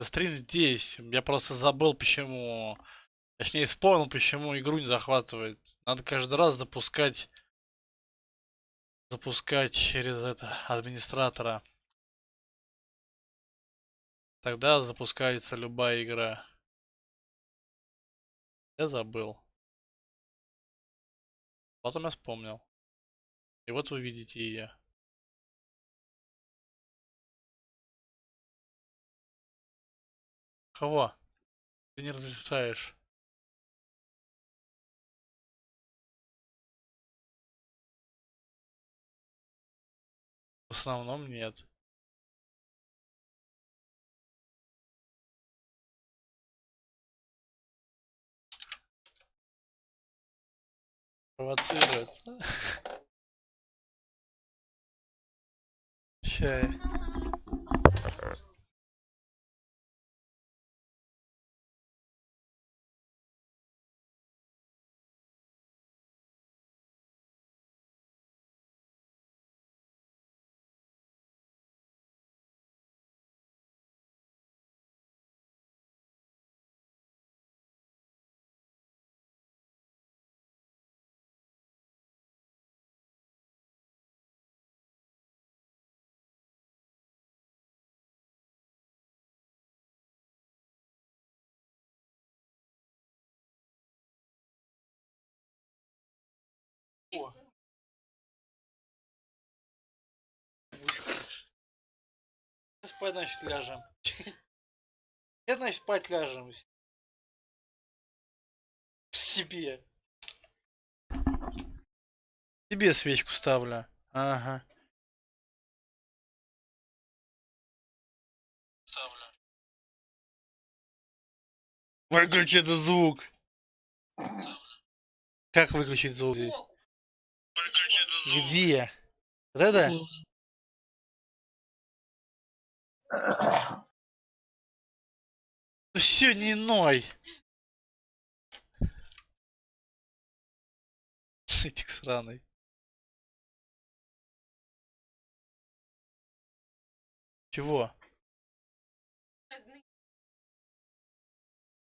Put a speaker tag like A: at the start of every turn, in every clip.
A: Стрим здесь. Я просто забыл, почему. Точнее, вспомнил, почему игру не захватывает. Надо каждый раз запускать через это администратора. Тогда запускается любая игра. Я забыл. Потом я вспомнил. И вот вы видите ее. Кого? Ты не разрешаешь. В основном нет. Провоцирует. Чай. О. Спать, значит, ляжем. Нет, значит, спать ляжем. Тебе. Тебе свечку ставлю. Ага. Ставлю. Выключи этот звук. Как выключить звук здесь? Выключи этот звук. Где? Вот это? Все, не ной. Этих сраный. Чего?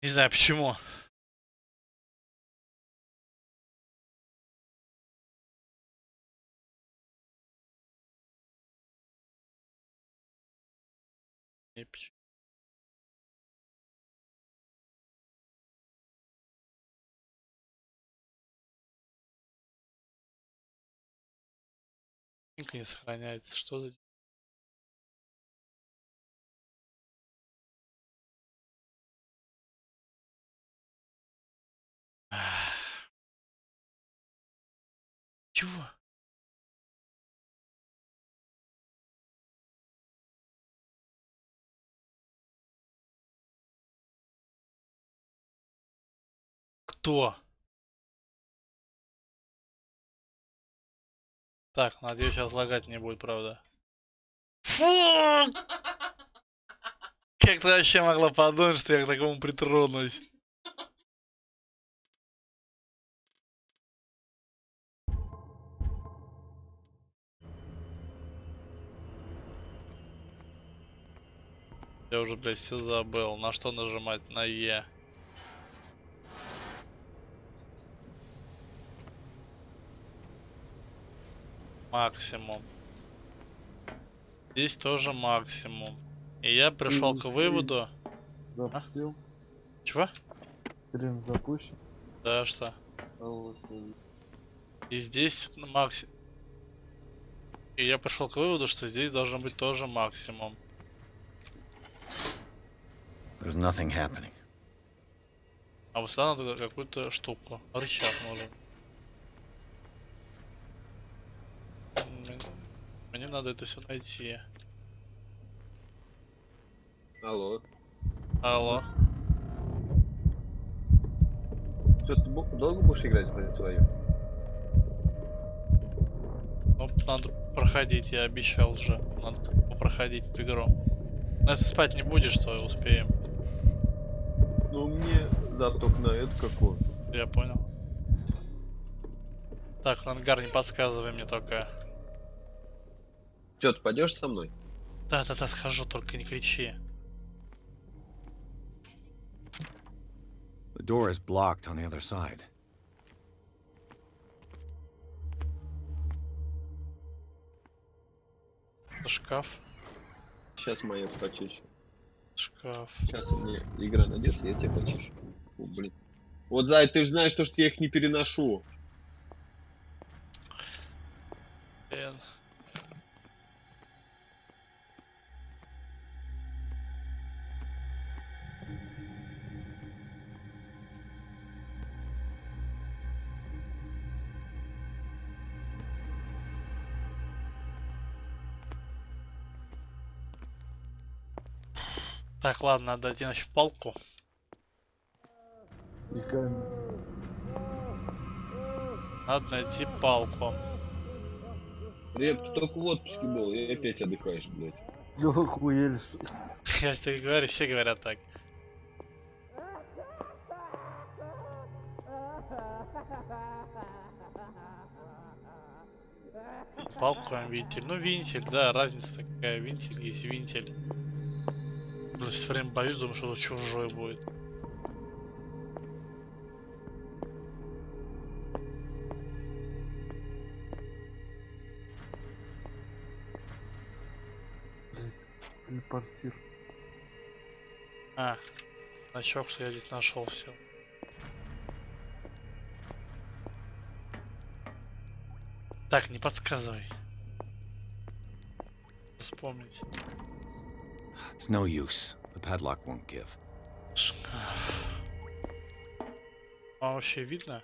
A: Не знаю почему. Не почему. Не сохраняется. Что за... Чего? Кто? Так, надеюсь, сейчас лагать не будет, правда. Фу! Как ты вообще могла подумать, что я к такому притронусь? Я уже, блядь, все забыл. На что нажимать? На Е. Максимум. Здесь тоже максимум. И я пришел к выводу...
B: Запустил?
A: А? Чего?
B: Стрим запущен?
A: Да, что?
B: А вот,
A: И здесь максимум. И я пришел к выводу, что здесь должен быть тоже максимум.
C: There's nothing happening.
A: А вот сюда надо какую-то штуку. Рычаг нужен. Мне надо это все найти.
D: Алло.
A: Алло.
D: Что, ты долго будешь играть в свою?
A: Ну, надо проходить, я обещал уже. Надо проходить эту игру. Но если спать не будешь, то успеем.
D: Ну, мне завтра на это какого.
A: Я понял. Так, Рангар, не подсказывай мне только.
D: Че, ты пойдешь со мной?
A: Да-да-да, схожу, только не кричи.
C: The door is blocked on the other side.
A: Шкаф.
D: Сейчас мою почищу.
A: Шкаф.
D: Сейчас у меня игра найдет, я тебя почищу. О, блин. Вот, Зай, ты же знаешь, что я их не переношу.
A: Блин. Так, ладно, надо найти нашу палку.
B: И камень.
A: Надо найти палку.
D: Реп, ты только в отпуске был, и опять отдыхаешь, блядь.
B: Да охуели, что ли?
A: Я же тебе говорю, все говорят так. Палку, винтель. Ну, винтель, да, разница какая. Винтель есть винтель. Блин, все время боюсь, думаю, что это чужой будет.
B: Телепортир.
A: А, значок, что я здесь нашел все. Так, не подсказывай. Вспомнить.
C: It's no use. The padlock won't give.
A: Шкаф. А вообще видно?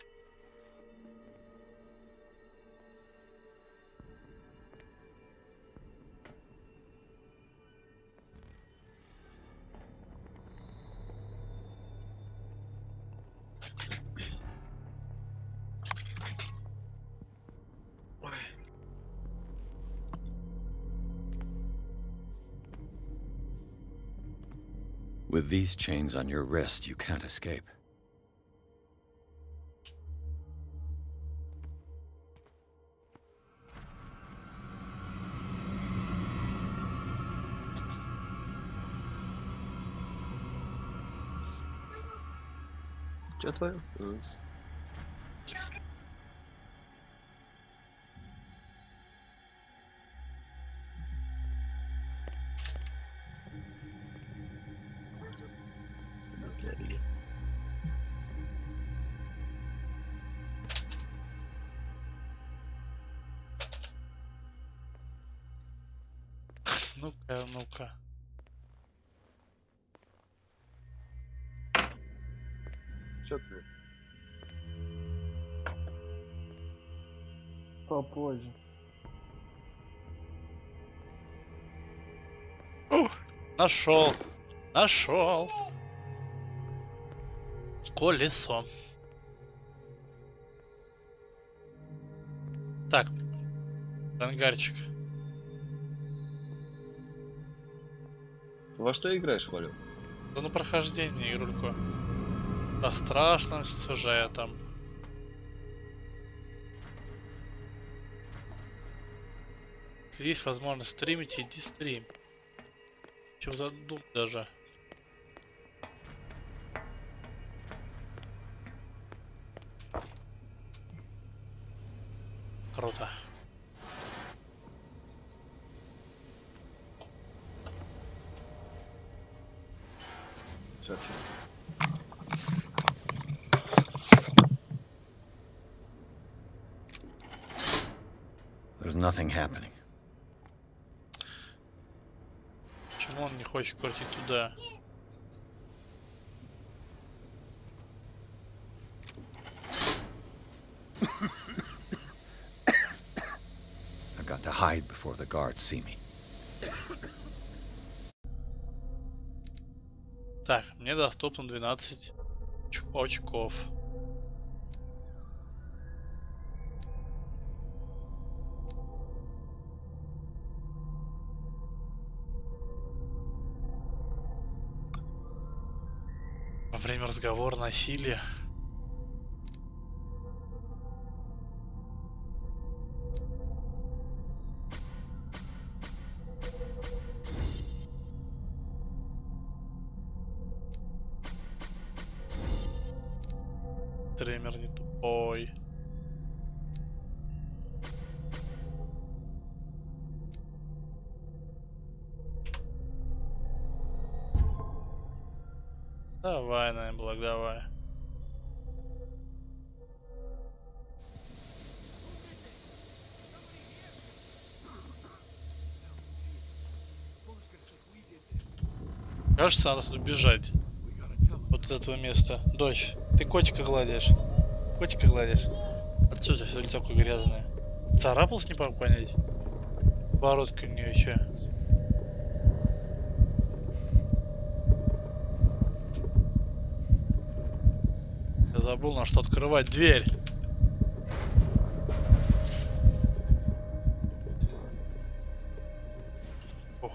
C: With these chains on your wrist, you can't escape.
D: Че твое?
A: Ну-ка, ну-ка.
D: Че ты?
B: Попозже.
A: Нашел. Нашел. Колесо. Так. Ангарчик.
D: Во что играешь, Валю?
A: Да ну прохождение игрульку. Со страшным сюжетом. Если есть возможность стримить, иди стрим. Чего задум даже. Круто.
D: Сейчас я.
C: There's nothing happening.
A: Почему он не хочет крутить туда?
C: I've got to hide before the guards see me.
A: Так, мне доступно 12 очков. Во время разговора насилия. стример не тупой. Давай, наверное, давай. Кажется, надо тут бежать. Вот с этого места. Дочь, ты котика гладишь. Котика гладишь. Отсюда все лицо такое грязное. Царапался, не могу понять. Бородка у нее еще. Я забыл, на что открывать дверь. Ох.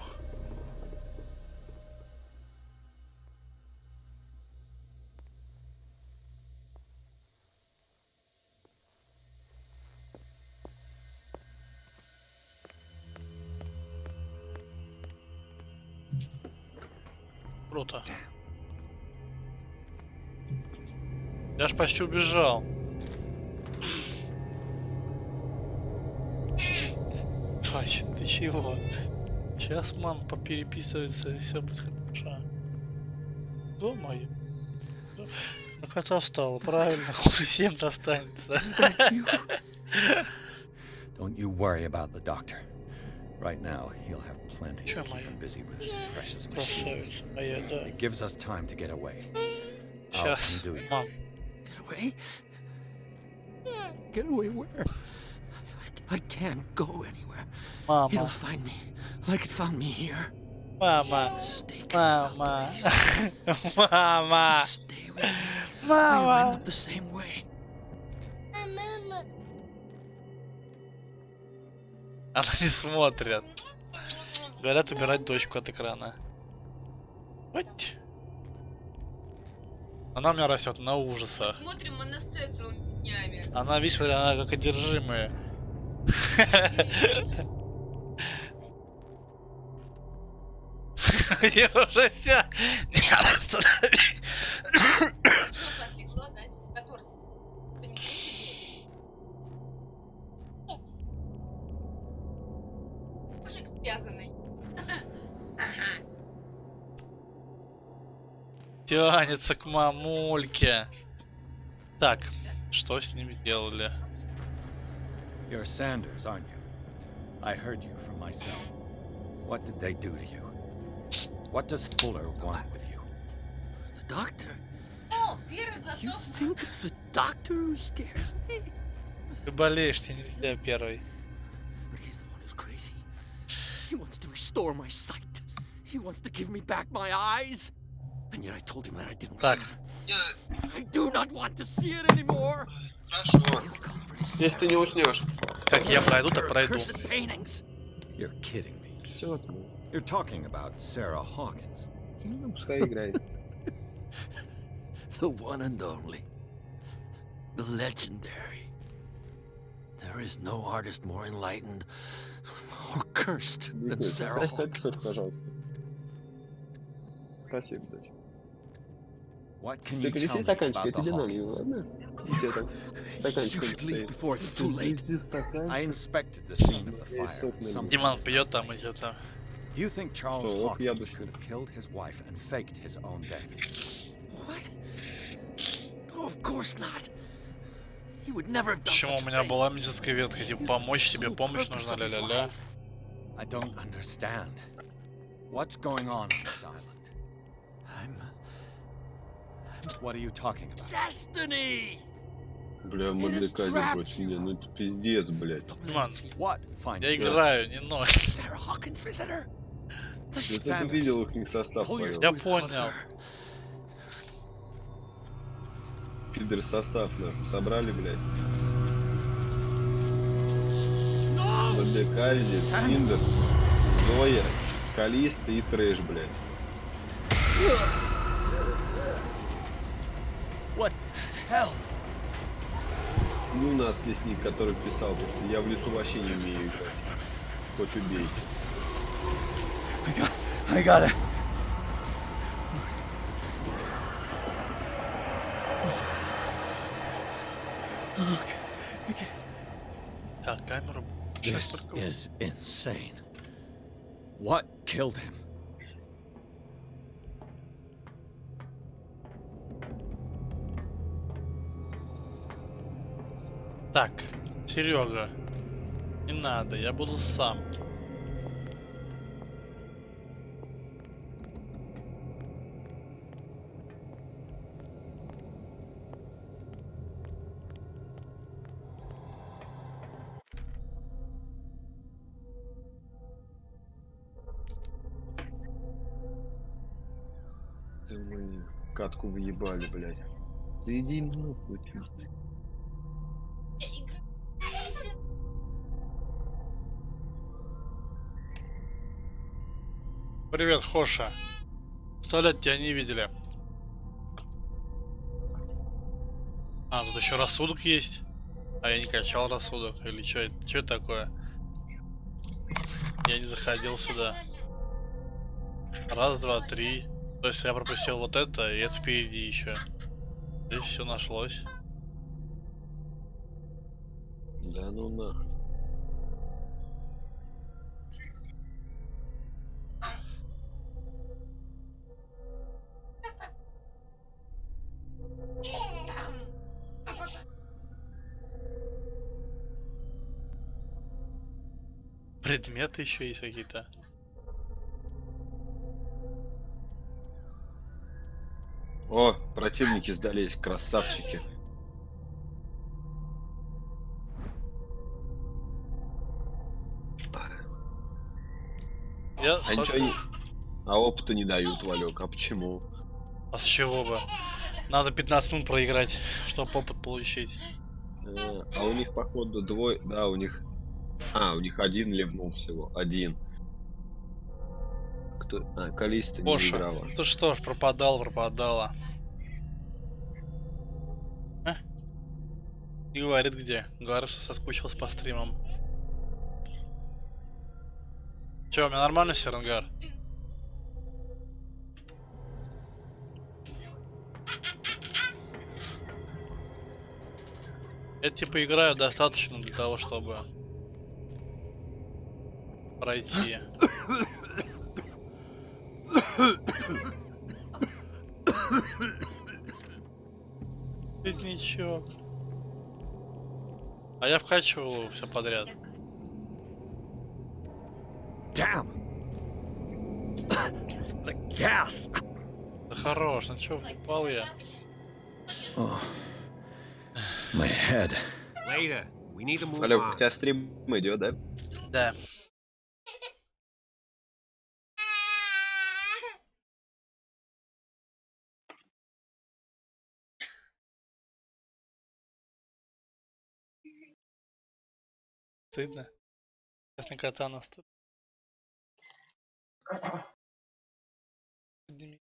A: Круто. Я ж почти убежал. Точно, ты чего? Сейчас мама попереписывается и все будет хорошо. Дома. Ну кота встала, правильно, всем достанется.
C: Don't you worry about the doctor. Right now, he'll have plenty to
A: Sure,
C: keep
A: Maya.
C: him busy with his precious machine.
A: Красавица. А я, да.
C: It gives us time to get away. I'll
A: Сейчас,
C: undo you.
A: мам.
E: Get away? Get away where? I can't go anywhere. It'll
A: Мама.
E: find me like it found me here.
A: Мама.
E: Stay
A: Мама.
E: please.
A: Мама.
E: Stay with me. We'll end
A: Мама.
E: up the same way.
A: Она не смотрит. Говорят, убирать дочку от экрана. Вот. Она у меня растет на ужаса.
F: Смотрим монастырь целыми днями.
A: Она, видишь, она как одержимая. Я уже все. Не надо остановить.
F: Что отлегло, дать? Который мужик связанный.
A: Тянется к мамульке. Так, что с ними сделали?
C: You're Sanders, aren't you? I heard you from my cell. What did they do to you? What does Fuller want with you?
E: The doctor?
F: О, первый
E: You
F: глоток.
E: think it's the doctor who scares me?
A: Ты болеешь, тебе нельзя первый.
E: But he's the one who's crazy. He wants to restore my sight. He wants to give me back my eyes. And yet I told him that I didn't
A: Так.
E: want it. I do not want to see it anymore.
D: Хорошо.
E: He'll come pretty soon.
D: Если ты не уснешь.
A: Как я пройду, так
E: Her
A: пройду.
E: cursed paintings.
C: You're kidding me.
D: Чего ты?
C: You're talking about Sarah Hawkins.
D: Ну, пускай играет.
E: The one and only. The legendary. There is no artist more enlightened or cursed than Sarah
D: Подпишись,
E: Hawkins.
D: пожалуйста. Спасибо, дочь.
C: What can
D: Ты
C: you tell
D: принеси
C: me
D: стаканчик, я
C: about the
D: тебе налью,
C: Hawkins?
D: ладно? Где там?
E: You
D: Стаканчик
E: should leave
D: стоит.
E: before it's too late.
B: Принеси стаканчик.
C: I inspected the scene of the
D: Yes,
C: fire.
D: certainly.
C: Something
A: Диман
C: is
A: пьет
C: not
A: там
C: right.
A: где-то.
C: Do you think Charles
D: Что, вот я
C: Hawkins
D: душку.
C: could have killed his wife and faked his own death?
E: What? Oh, of course not. He would never have done
A: Почему
E: such
A: у
E: a
A: меня
E: thing.
A: была медицинская ветка, типа помочь тебе, помощь нужна, ля-ля-ля.
C: I don't understand. What's going on this island? What are you talking about?
E: Destiny!
D: Бля, Мордекайзер против меня, ну это пиздец, блядь.
A: Диман,
C: What finds
A: я
C: you?
A: играю, не ночь.
E: Sarah Hawkins visitor?
D: Ну ты
C: Sanders.
D: видел их состав,
C: Pull your-
D: понял?
A: Я понял.
D: Пидор состав, нахуй, собрали, блядь. Мордекайзер, Киндер, Зоя, Калиста и Трэш, блядь.
C: What the hell?
D: Ну, у нас лесник, который писал, то, что я в лесу вообще не умею играть. Хоть убейте.
C: I got it.
A: Так, камера.
C: This is insane. What killed him?
A: Так, Серега, не надо, я буду сам.
D: Да мы катку выебали, блядь. Да иди нахуй ты.
A: Привет, Хоша. 100 лет тебя не видели. А, тут еще рассудок есть. А я не качал рассудок. Или что это такое? Я не заходил сюда. Раз, два, три. То есть я пропустил вот это, и это впереди еще. Здесь все нашлось.
D: Да ну нахуй.
A: Предметы еще есть какие-то.
D: О, противники сдались, красавчики. А ничего не... А опыта не дают, Валек. А почему?
A: А с чего бы? Надо 15 минут проиграть, чтобы опыт получить.
D: А у них, походу, двое... Да, у них... А, у них один ливнул всего. Один. Кто... А, Калиста не
A: Гоша,
D: играла.
A: ты что ж, пропадала. А? И говорит где? Говорит, что соскучился по стримам. Че, у меня нормально Серангар? Я типа играю достаточно для того, чтобы пройти. Беднячок. А я вкачивал все подряд.
C: Damn! The gas!
A: Да хорош, ну чё, упал я?
C: Oh, my head.
G: Later. We need to move
D: Валек, у
G: on.
D: тебя стрим идет, да?
A: Да. Стыдно. Сейчас на кота наступит. Подними.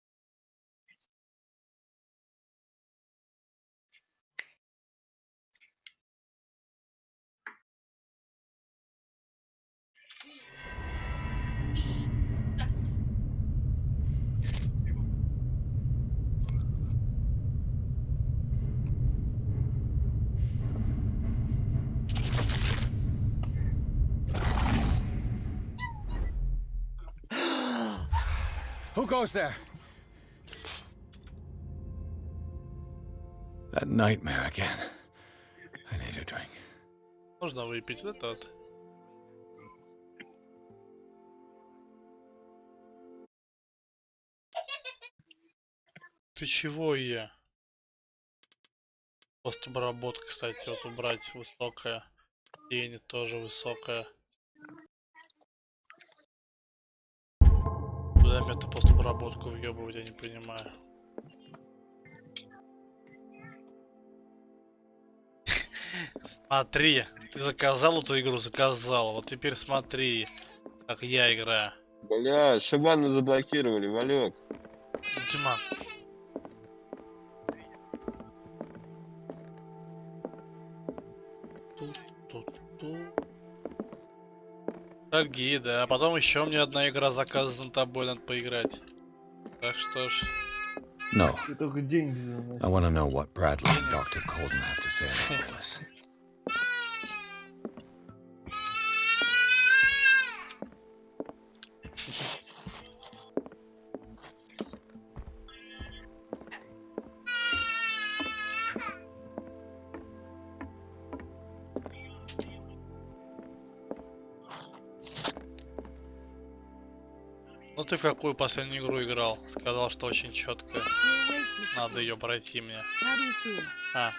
C: Who goes there? That nightmare again. I need a drink.
A: Можно выпить вот это вот. Ты чего я? Постобработка, кстати, вот убрать высокая. Тень тоже высокая. Куда мне это постобработку въебывать, я не понимаю. Смотри, ты заказал эту игру, заказал. Вот теперь смотри, как я играю.
D: Бля, Шибану заблокировали, Валек.
A: Дима. Ностальгия, да. А потом еще мне одна игра заказана тобой, надо поиграть. Так что ж.
C: No.
B: Ты только деньги
C: I
B: заносишь.
C: want to know what Bradley and Dr. Colden have to say about all this.
A: Ну ты в какую последнюю игру играл? Сказал, что очень четко. Надо ее пройти мне. А,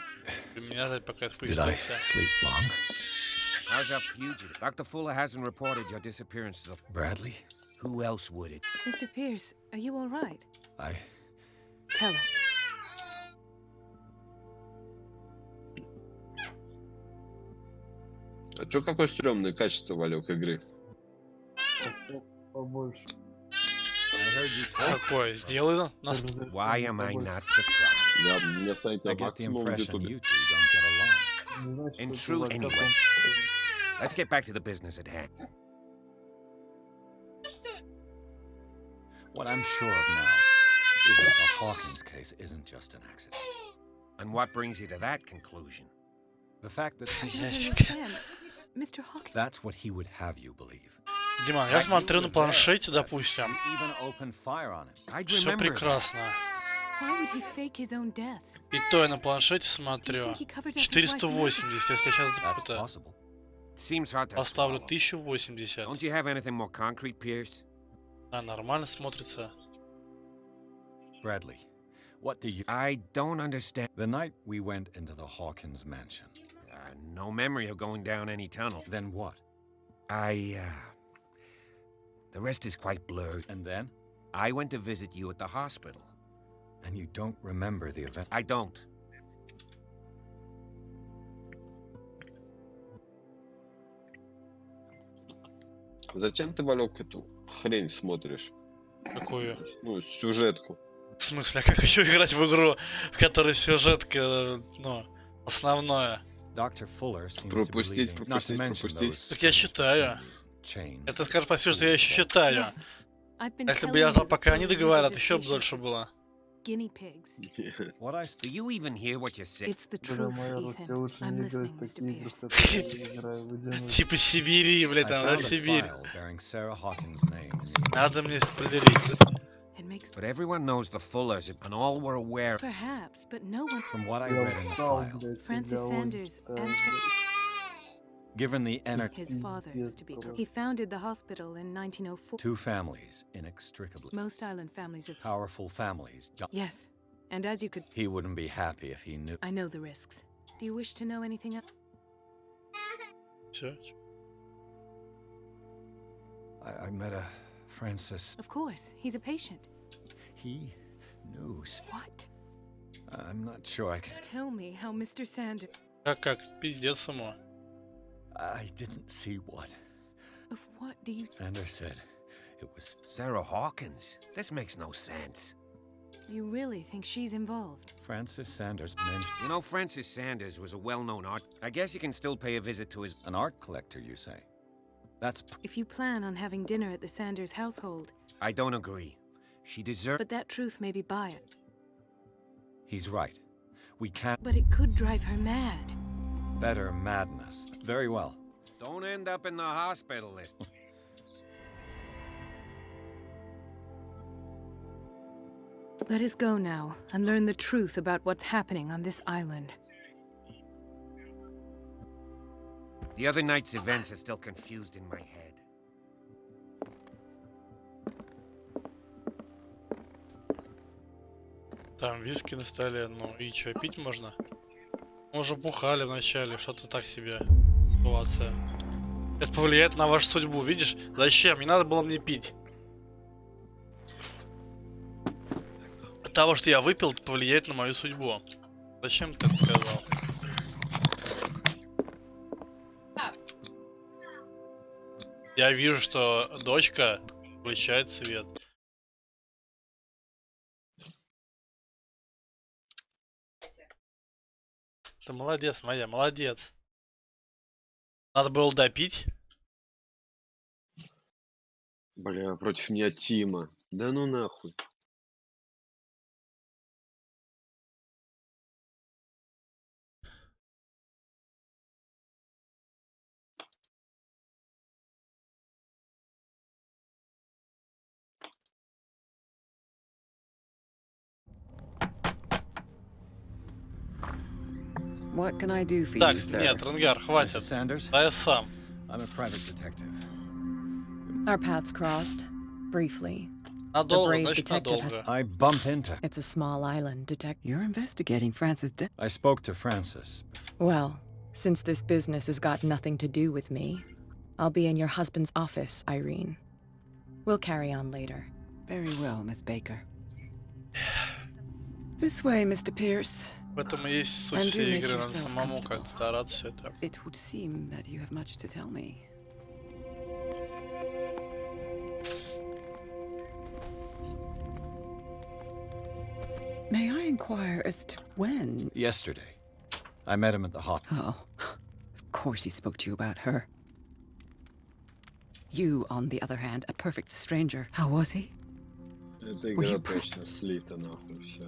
A: меня ждать, пока я
C: Did I
A: спустился.
C: sleep long?
G: How's our fugitive? Dr. Fuller hasn't reported your disappearance to the...
C: Bradley?
G: Who else would it?
H: Mr. Pierce, are you all right?
C: I...
H: Tell us.
D: А чё какое стрёмное качество, Валек, игры?
B: Побольше.
G: I heard you talk.
A: Какое? Сделай нас.
G: Why am I not surprised?
D: Я мне ставить
C: I
D: на
C: get the
D: максимум в
C: impression
D: ютубе.
C: you two don't get along.
B: Не значит,
G: In
B: что
G: truth,
B: ты
G: anyway.
B: каком-то-
G: Let's get back to the business at hand.
F: Что?
C: What I'm sure of now is that the Hawkins case isn't just an accident.
G: And what brings you to that conclusion?
C: The fact that
H: I don't
A: Ящик.
H: understand. Mr. Hawkins.
C: that's what he would have you believe.
A: Диман, я смотрю на планшете, допустим.
C: You even opened fire on him.
G: I'd
A: Все
G: remember that.
A: прекрасно.
H: Why would he fake his own death?
A: И то я на планшете
H: Do you
A: смотрю.
H: think he covered up his wife's murder?
A: 480, если я сейчас
C: That's
A: запутаю.
C: possible.
G: Seems hard to
A: Поставлю
G: swallow.
A: 1080.
G: Don't you have anything more concrete, Pierce?
A: А, нормально смотрится.
C: Bradley, what do you...
G: I don't understand.
C: The night we went into the Hawkins mansion,
G: No memory of going down any tunnel.
C: then what?
G: The rest is quite blurred.
C: And then?
G: I went to visit you at the hospital.
C: And you don't remember the event?
G: I don't.
D: Зачем ты, Валек, эту хрень смотришь?
A: Какую?
D: Ну, сюжетку.
A: В смысле, а как еще играть в игру, в которой сюжетка, ну, основное?
C: Dr. Fuller seems to be
D: Пропустить,
C: leaving, not to
D: пропустить,
C: mention
D: пропустить.
C: those
A: Так я считаю.
C: chains.
A: Это скажешь спасибо, что я еще считаю.
H: Yes. I've been
A: А если бы
H: telling
A: я
H: you
A: ждал,
H: that
A: пока они
H: Fuller
A: договорят,
H: uses his
A: еще бы
H: patients
A: дольше
H: as
A: было.
H: Guinea pigs.
C: What I
G: Do you even hear what you say?
H: It's the
B: Бля,
H: truth,
B: моя, вот тебе
H: Ethan.
B: лучше
H: I'm
B: не играть
H: listening,
B: в
H: Mr.
B: такие игры, в
H: Pierce.
B: которые я играю в одиночку.
A: Типа Сибири, блядь,
C: I
A: там, да,
C: found a
A: Сибирь.
C: file bearing Sarah Hawkins' name in the
A: Надо мне спойлерить.
H: It makes
G: But everyone knows the Fullers, and all were aware.
H: perhaps, but no one.
C: From what I
B: Я
C: read in the
B: устал,
C: file,
B: блядь,
H: Francis
B: тебя
H: Sanders
B: очень
H: and
C: given the
H: his father's to be
B: Пиздец,
H: He founded the hospital in 1904.
C: two families inextricably
H: Most island families have.
C: powerful families,
H: Yes, and as you could,
C: he wouldn't be happy if he knew.
H: I know the risks. Do you wish to know anything else?
A: Все.
C: I met a Francis.
H: Of course, he's a patient.
C: He knew.
H: What?
C: I'm not sure I can.
H: Tell me how Mr. Sanders.
A: Как? Пиздец само.
C: I didn't see what.
H: Of what do you?
C: Sanders said it was.
G: Sarah Hawkins? This makes no sense.
H: You really think she's involved?
C: Francis Sanders mentioned
G: You know, Francis Sanders was a well-known art. I guess you can still pay a visit to his...
C: an art collector, you say? That's
H: If you plan on having dinner at the Sanders household,
G: I don't agree. She deserves...
H: but that truth may be biased.
C: he's right. We can't
H: But it could drive her mad.
C: better madness. Very well.
G: Don't end up in the hospital list.
H: Let us go now and learn the truth about what's happening on this island.
G: The other night's events are still confused in my head.
A: Там виски на столе, ну и чё, пить можно? Мы уже бухали вначале, что-то так себе ситуация. Это повлияет на вашу судьбу, видишь? Зачем? Не надо было мне пить. От того, что я выпил, это повлияет на мою судьбу. Зачем ты это сказал? Я вижу, что дочка включает свет. Ты молодец, моя, молодец. Надо было допить.
D: Бля, против меня Тима. Да ну нахуй.
I: What can I do for
A: Так,
I: you, sir?
A: нет, Рангар,
C: Mrs.
A: хватит.
C: Sanders,
A: Да я сам.
C: I'm a private detective.
H: Our paths crossed. Briefly.
A: Надолго,
H: brave
A: значит
H: detective
A: надолго.
C: I bump into.
H: It's a small island,
I: You're investigating Francis death.
C: I spoke to Francis.
H: Well, since this business has got nothing to do with me, I'll be in your husband's office, Irene. We'll carry on later.
I: Very well, Miss Baker. This way, Mr. Pierce.
A: В этом и есть суть
I: And do
A: всей
I: make
A: игры, надо
I: yourself
A: самому
I: comfortable.
A: как стараться все это.
I: It would seem that you have much to tell me. May I inquire as to when?
C: Yesterday, I met him at the hot.
I: Oh, of course he spoke to you about her. You, on the other hand, a perfect stranger. How was he?
D: Эта
I: Were
D: игра
I: you
D: точно слита нахуй все.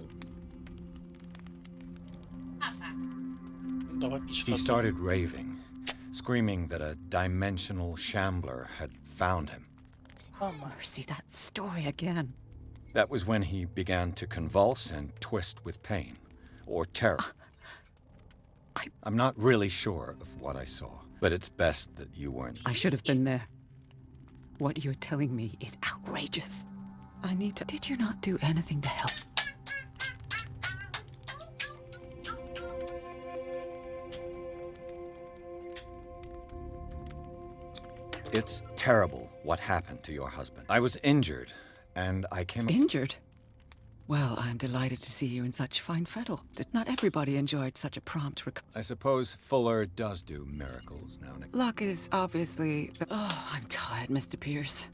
A: Давай
C: He
A: почитать.
C: started raving, screaming that a dimensional shambler had found him.
I: Mercy, that story again.
C: That was when he began to convulse and twist with pain or terror. I'm not really sure of what I saw, but it's best that you weren't.
I: I should have been there. What you're telling me is outrageous. I need to... Did you not do anything to help?
C: It's terrible what happened to your husband. I was injured, and I came.
I: Injured? Well, I'm delighted to see you in such fine fettle. Not everybody enjoyed such a prompt recovery.
C: I suppose Fuller does do miracles now and again.
I: Luck is obviously... Oh, I'm tired, Mr. Pierce.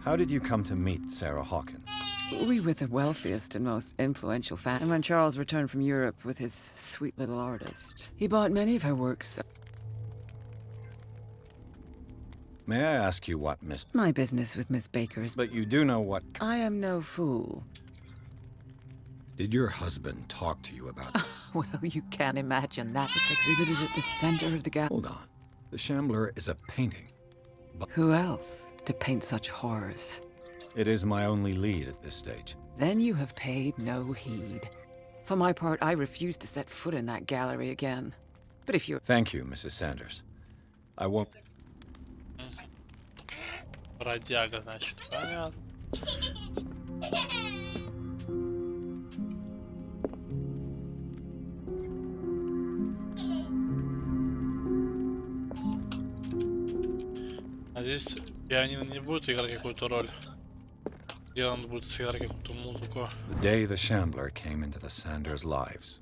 C: How did you come to meet Sarah Hawkins?
I: We were the wealthiest and most influential family. And when Charles returned from Europe with his sweet little artist, he bought many of her works.
C: May I ask you what Miss...
I: My business with Miss Baker is...
C: But you do know what...
I: I am no fool.
C: Did your husband talk to you about...
I: Well, you can't imagine that. It's exhibited at the center of the gallery.
C: Hold on. The Shambler is a painting.
I: Who else to paint such horrors?
C: It is my only lead at this stage.
I: Then you have paid no heed. For my part, I refuse to set foot in that gallery again. But if you're...
C: Thank you, Mrs. Sanders. I won't...
A: Бродяга, значит, понятно. Надеюсь, пианино не будет играть какую-то роль. Где он будет сыграть какую-то музыку.
C: The day the Shambler came into the Sanders' lives.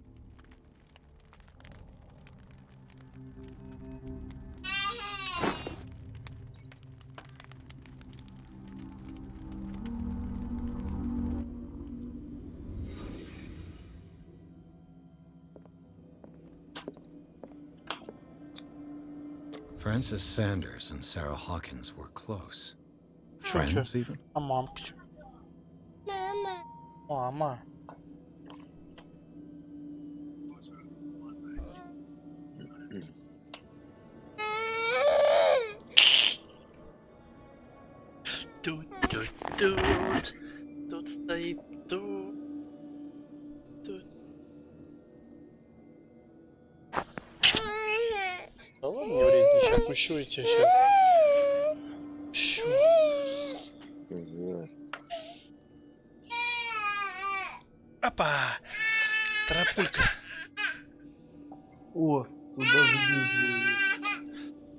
C: Francis Sanders and Sarah Hawkins were close. Friends, even?
A: А мамка? Мама. Тут. Тут стоит тут. Тут. Да ладно, не вредничай, пущу я тебя сейчас. Опа! Тарапулька.
B: О, тут даже деньги.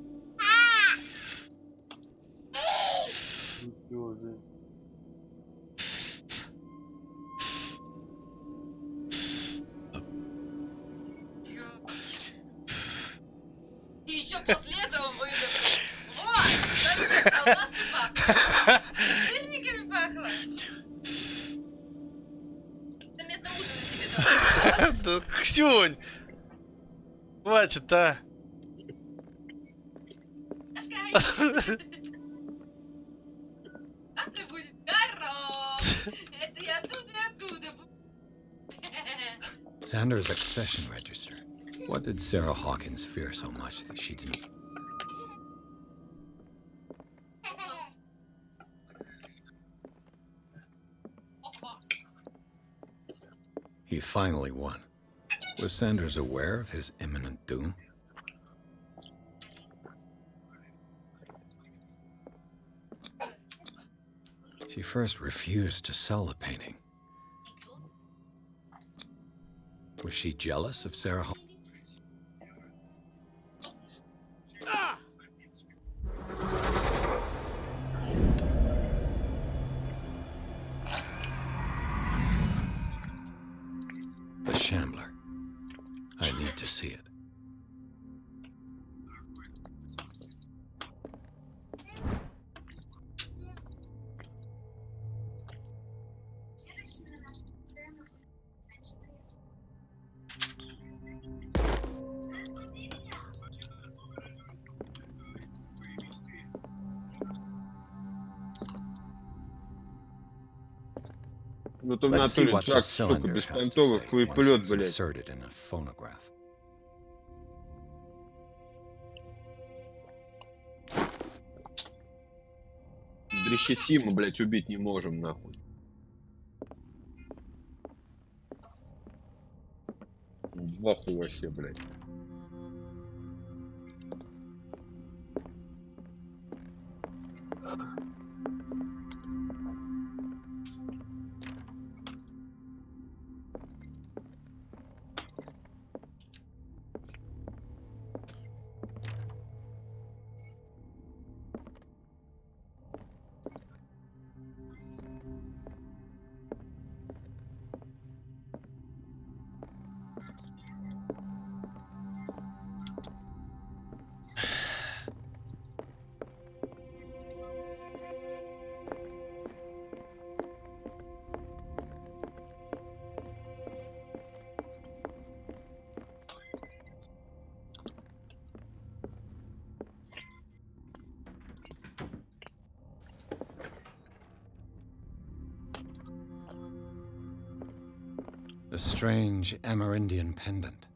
F: И еще после этого выдохнул. Вот! Зачем колбаской пахло? Сырниками пахло? Это вместо ужина тебе дал.
A: Да, Ксюнь! Хватит, а!
F: Ашкай! А ты будет здоров! Это я оттуда и оттуда.
C: Sanders' accession register. What did Sarah Hawkins fear so much that she didn't? He finally won. Was Sanders aware of his imminent doom? She first refused to sell the painting. Was she jealous of Sarah? The Shambler. I need to see it.
D: Ну то в
C: Let's see
D: натуре
C: what
D: Джак,
C: the
D: сука,
C: cylinder has to say
D: беспонтовых
C: once
D: хуеплет,
C: it's
D: блядь.
C: inserted in a phonograph.
D: Дрещетиму, блядь, убить не можем, нахуй. Вахуй вообще, блядь.
C: A strange Amerindian pendant.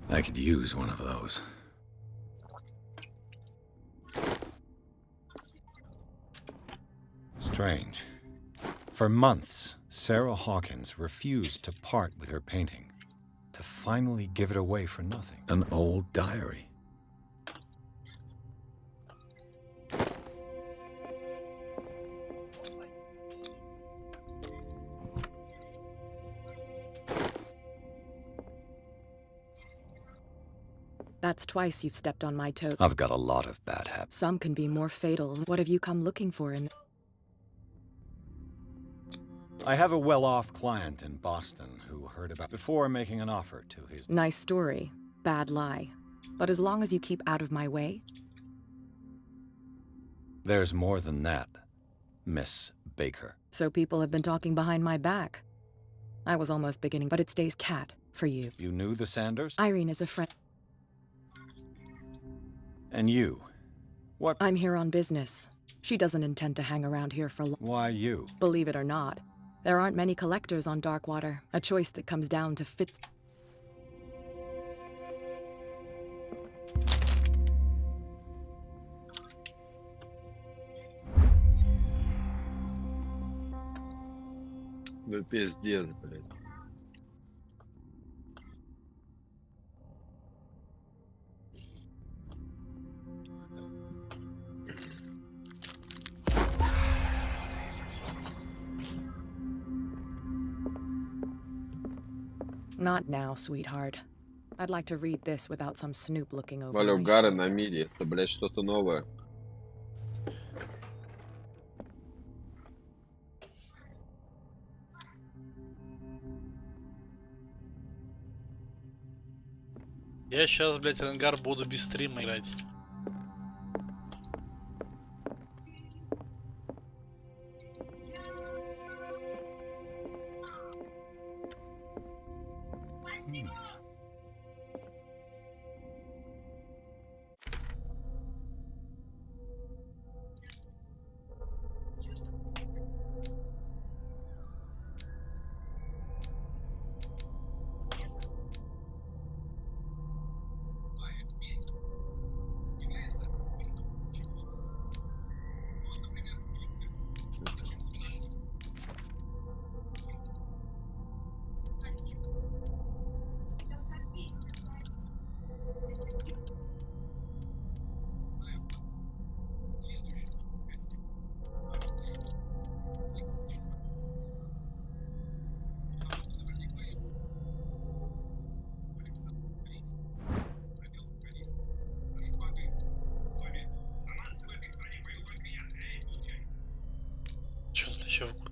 C: I could use one of those. Strange. For months, Sarah Hawkins refused to part with her painting, to finally give it away for nothing. An old diary.
H: That's twice you've stepped on my toe.
C: I've got a lot of bad habits.
H: Some can be more fatal. What have you come looking for in...
C: I have a well-off client in Boston who heard about before making an offer to his...
H: Nice story. Bad lie. But as long as you keep out of my way...
C: There's more than that, Miss Baker.
H: So people have been talking behind my back. I was almost beginning, but it stays cat for you.
C: You knew the Sanders?
H: Irene is a friend.
C: And you? What?
H: I'm here on business. She doesn't intend to hang around here for long.
C: Why you?
H: Believe it or not, there aren't many collectors on Darkwater. A choice that comes down to fits.
D: Ну пиздец, блядь.
H: Not now, sweetheart. I'd like to read this without some snoop looking over
D: Валю
H: my
D: Гары
H: shoulder.
D: на мире. Это, блядь, что-то новое.
A: Я сейчас, блядь, Ренгар буду без стрима играть.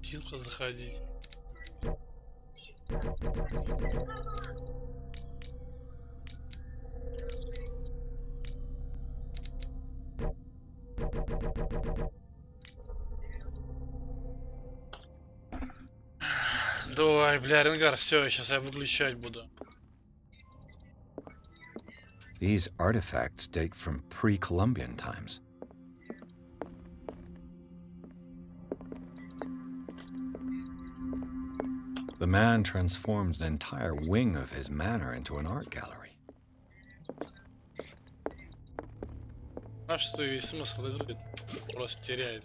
A: пластинку заходить. Давай, бля, Ренгар, все, сейчас я выключать буду.
C: These artifacts date from pre-Columbian times. The man transforms an entire wing of his manor into an art gallery.
A: Знаешь, что весь смысл игры просто теряет.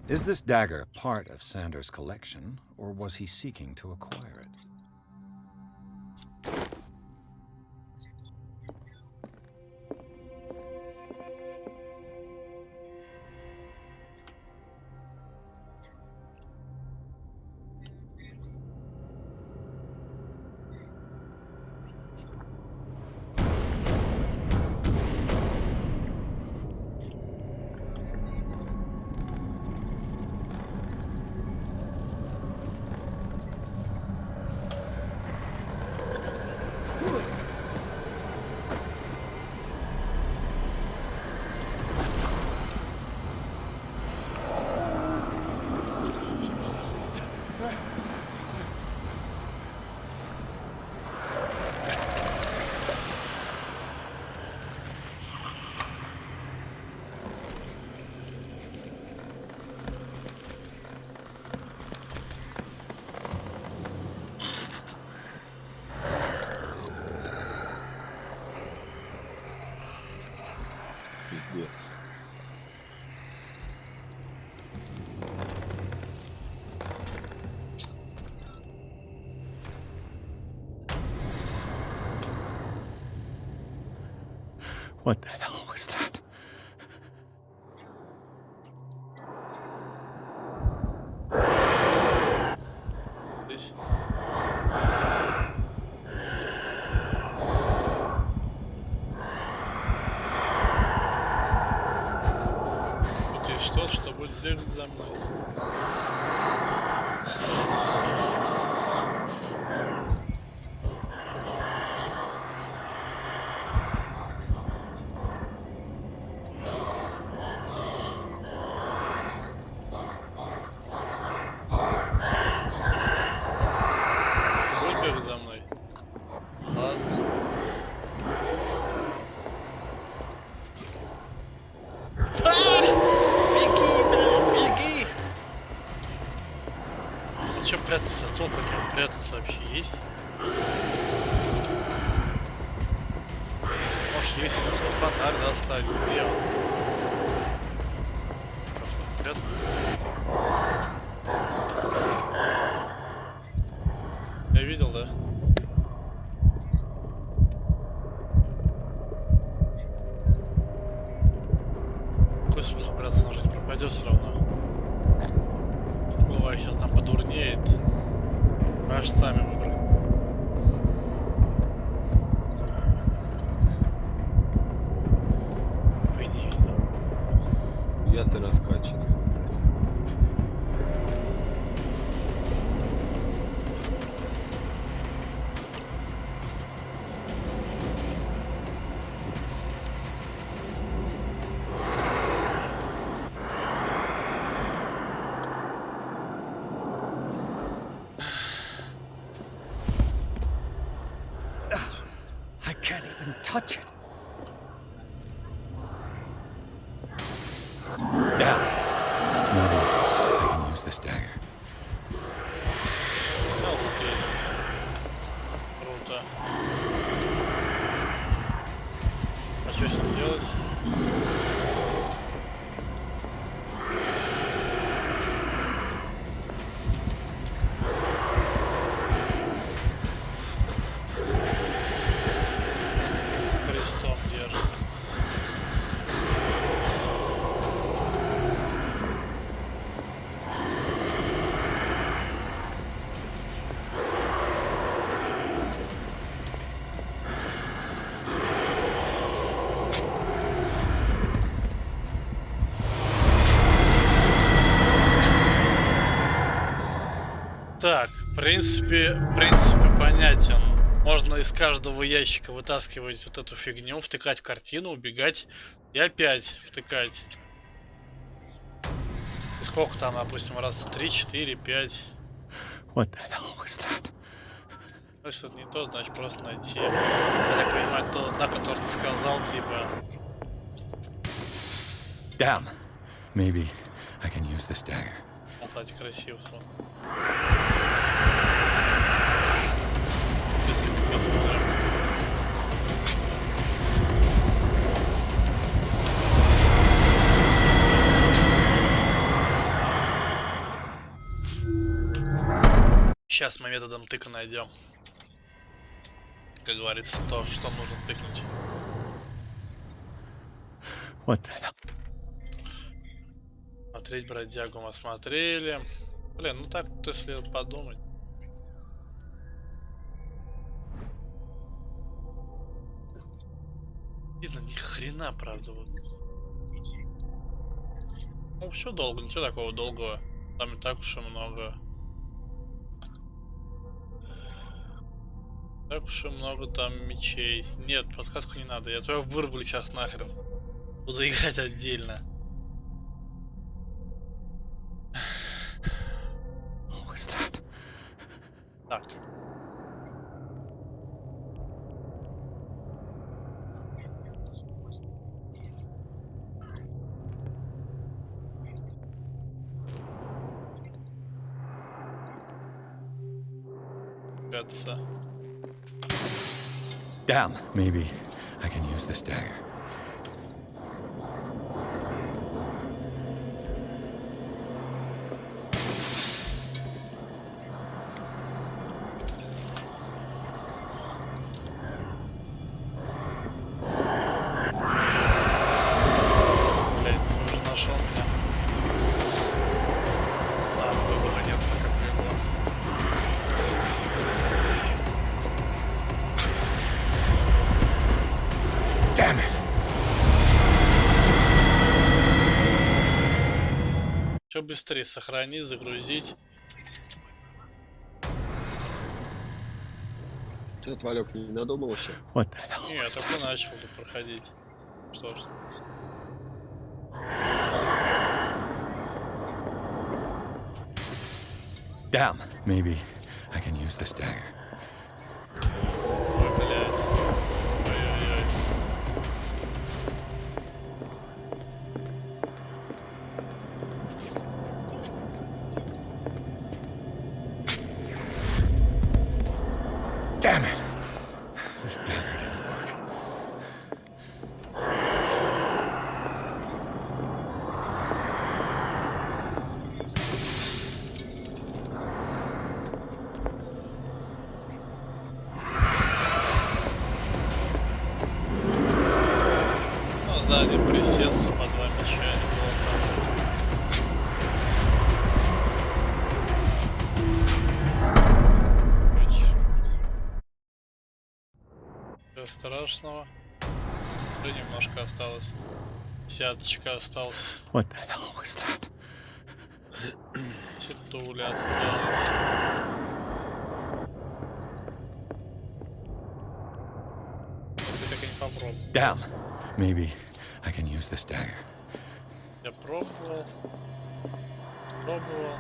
C: Is this dagger part of Sanders' collection, or was he seeking to acquire it?
D: Пиздец.
C: What the hell was that?
A: Здесь. Тут есть что-то, что будет бегать за мной. Будет бегать за мной. Ладно. Беги, блин, беги! Че прятаться? Толку не прятаться вообще есть? Может, есть смысл фонарь достать? Где он? Прятаться? Я видел, да? Какой смысл прятаться? Он же не пропадет все равно. Ой, сейчас там подурнеет. Аж сами выбрали. Вы не видел.
D: Я-то раскачан.
C: I can't even touch it. Yeah. Maybe I can use this dagger.
A: Ну, окей. Круто. А что с ним делать? Крестом держит. Так, в принципе понятен. Можно из каждого ящика вытаскивать вот эту фигню, втыкать в картину, убегать и опять втыкать. И сколько там, допустим, раз, 3, 4, 5.
C: What the hell was that?
A: Ну, если это не то, значит просто найти. Я так понимаю, тот знак, который ты сказал, типа...
C: Damn. Maybe I can use this dagger.
A: Он, кстати, красиво. Сейчас мы методом тыка найдем. Как говорится, то, что нужно тыкнуть.
C: What the hell?
A: Смотреть бродягу мы осмотрели. Блин, ну так, если подумать. Видно, ни хрена, правда, вот. Ну, все долго, ничего такого долгого. Там и так уж и много. Так уж и много там мечей. Нет, подсказку не надо. Я твою вырублю сейчас нахрен. Буду играть отдельно. Так. Кажется.
C: Damn. Maybe I can use this dagger.
A: Все быстрее сохранить, загрузить.
D: Что, Валек, не надумал еще?
C: What the hell
A: Не, я
C: was
A: только
C: that?
A: начал тут проходить. Что ж.
C: Damn. Maybe I can use this dagger.
A: Ой, блядь. Ой-ой-ой.
C: Damn it! This dagger didn't work.
A: Ну, сзади присеться по 2 мяча, неплохо. Ничего страшного. Уже немножко осталось. Десяточка осталась.
C: What the hell was that?
A: Цитуля осталась. Я так и не попробовал.
C: Damn. Maybe I can use this dagger.
A: Я пробовал. Пробовал.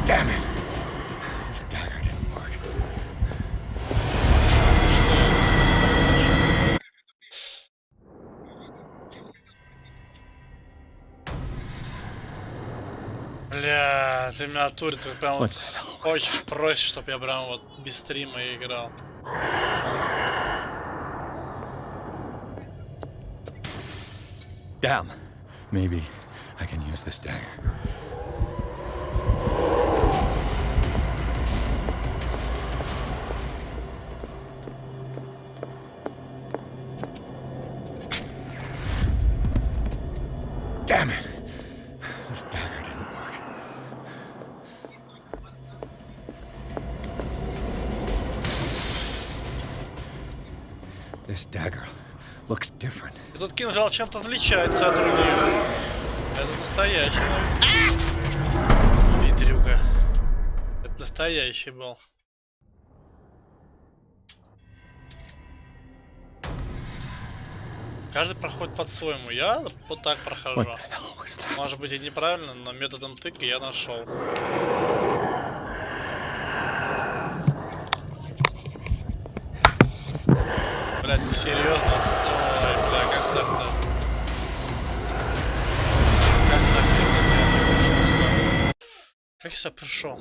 C: Damn it! This dagger didn't work.
A: Бля, ты меня натуре, ты прям вот
C: What the hell was
A: хочешь, просишь, чтоб я прям вот без стрима играл.
C: Damn. Maybe I can use this dagger. Damn it! This dagger didn't work. dagger looks different.
A: Этот кинжал чем-то отличается от других. Это настоящий. Ветрюга. Это настоящий был. Каждый проходит по-своему. Я вот так прохожу.
C: What the hell was that?
A: Может быть и неправильно, но методом тыка я нашел. Блядь, ты серьезно? Ой, бля, как так-то? Как так я пришел сюда? Как я сюда пришел?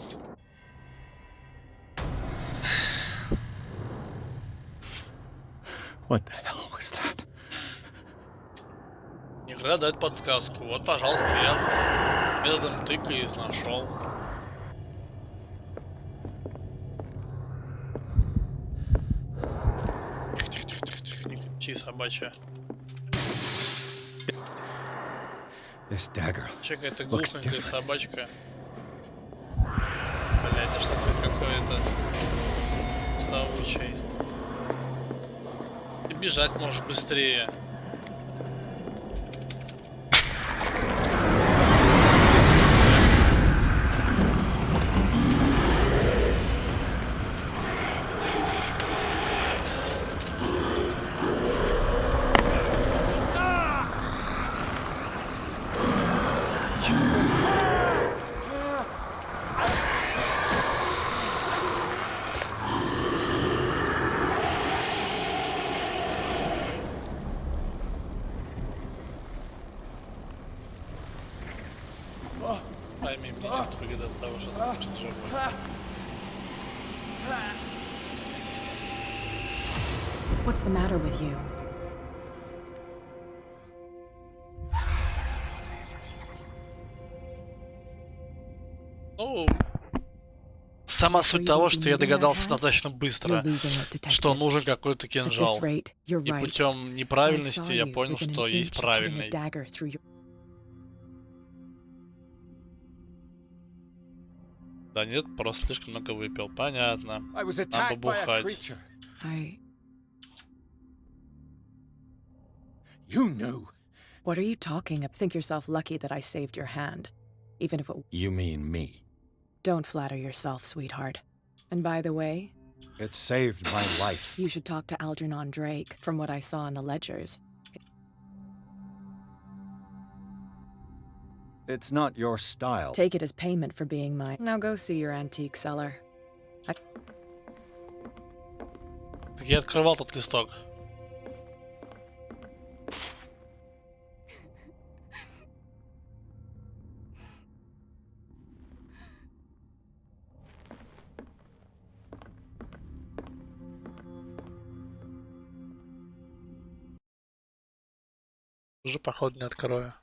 C: What the hell was that?
A: Игра дает подсказку. Вот, пожалуйста, я методом тыка и нашел. Тихо, не кричи, собачья.
C: This dagger
A: Чекай, это
C: looks
A: глупенькая
C: different.
A: собачка. Блять, это что-то какое-то ставучий. И бежать можешь быстрее. Пойми меня, выгода от того, что ты очень живой.
H: What's the matter with you?
A: Ну, сама суть того, что я догадался достаточно быстро, что нужен какой-то кинжал. И путем неправильности я понял, что есть правильный. Да нет, просто слишком много выпил. Понятно.
C: I was
A: Надо
C: attacked by a
A: бухать.
C: creature.
H: I...
C: You knew.
H: What are you talking about? Think yourself lucky that I saved your hand. Even if it...
C: You mean me.
H: Don't flatter yourself, sweetheart. And by the way,
C: It saved my life.
H: you should talk to Algernon Drake, from what I saw in the ledgers.
C: It's not your style.
H: Take it as payment for being mine. Now go see your antique seller.
A: Так я открывал тот листок. Уже походу не открою.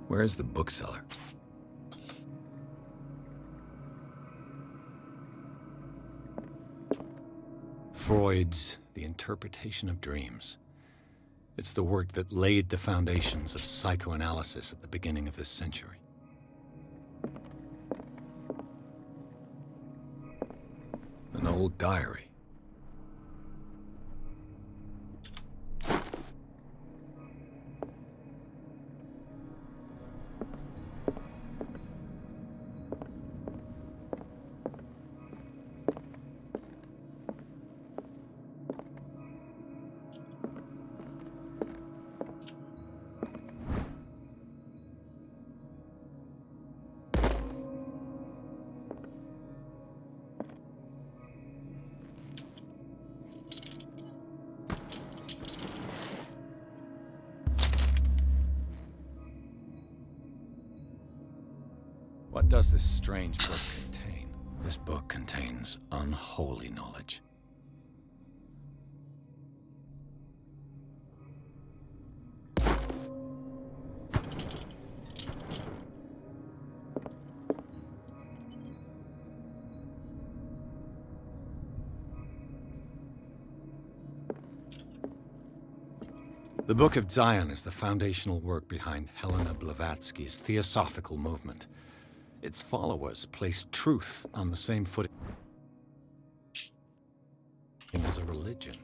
C: Where's the bookseller? Freud's The Interpretation of Dreams. It's the work that laid the foundations of psychoanalysis at the beginning of this century. An old diary. What does this strange book contain? This book contains unholy knowledge. The Book of Zion is the foundational work behind Helena Blavatsky's theosophical movement. Its followers place truth on the same footing as a religion.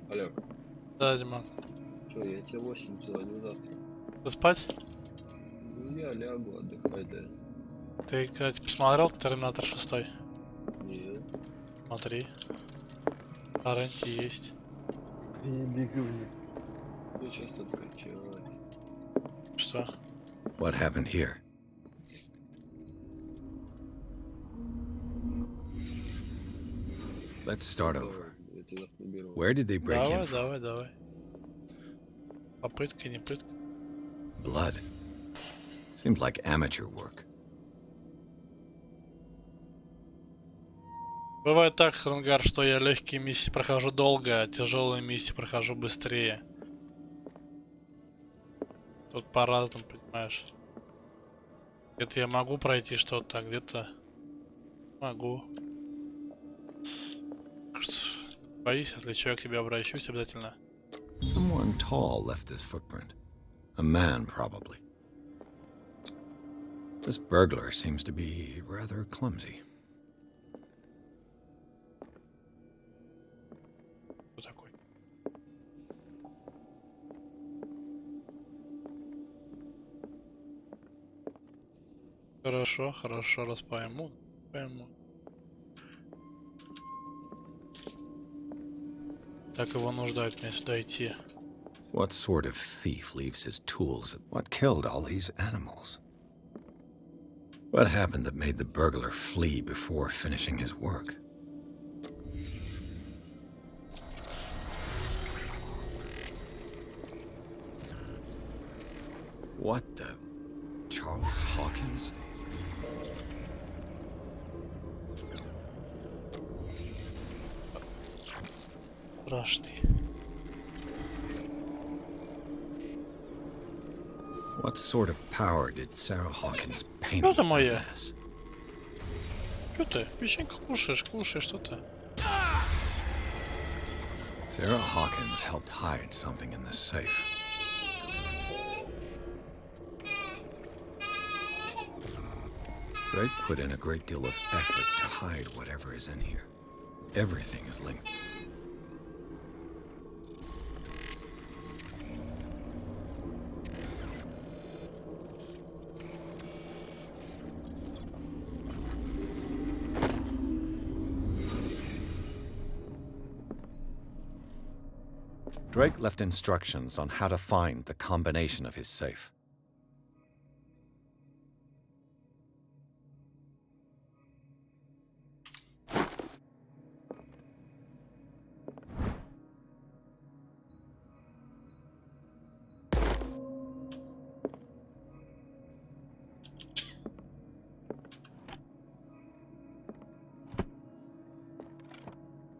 D: Алло,
A: Да, Дима.
D: что, я тебе 8 звоню завтра.
A: Ты спать?
D: Ну, я лягу, отдыхай, да.
A: Ты, кстати, посмотрел Терминатор 6?
D: Нет.
A: Смотри. Гарантии есть.
D: Ну, сейчас тут качать.
A: Что?
C: What happened here? Let's start over.
D: Я тебя наберу.
C: Where did they break in
A: Давай,
C: from?
A: давай, давай. Попытка, не пытка.
C: Blood. Seems like amateur work.
A: Бывает так, Хрангар, что я легкие миссии прохожу долго, а тяжелые миссии прохожу быстрее. Тут по-разному, понимаешь. Где-то я могу пройти что-то, а где-то могу. Так что, не боись, если что, я к тебе обращусь обязательно.
C: Someone tall left this footprint. A man, probably. This burglar seems to be rather clumsy.
A: Кто такой? Хорошо, хорошо, раз пойму. Пойму. Так его нуждают мне сюда идти.
C: What sort of thief leaves his tools? What killed all these animals? What happened that made the burglar flee before finishing his work? What the? Charles Hawkins?
A: Страшный.
C: What sort of power did Sarah Hawkins' painting
A: Что-то моя.
C: possess?
A: Что ты? Печеньку кушаешь, кушаешь что-то.
C: Sarah Hawkins helped hide something in this safe. Drake put in a great deal of effort to hide whatever is in here. Everything is linked. Drake left instructions on how to find the combination of his safe.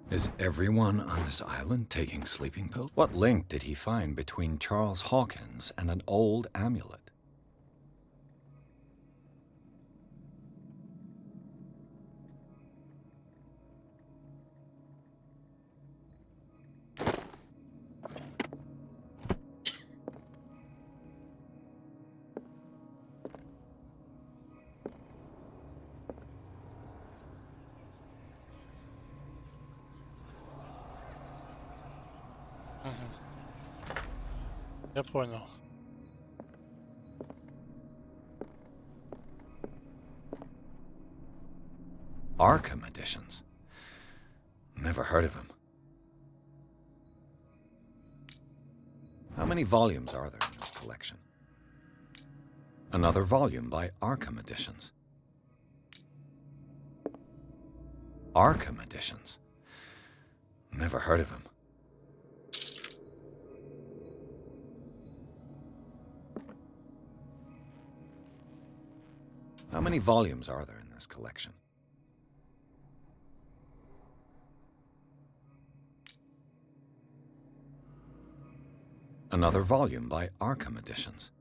C: Is everyone on this island taking sleeping pills? What link did he find between Charles Hawkins and an old amulet?
A: Я понял.
C: Arkham editions. Never heard of him. How many volumes are there in this collection? Another volume by Arkham editions. Arkham editions. Never heard of him. How many volumes are there in this collection? Another volume by Arkham editions.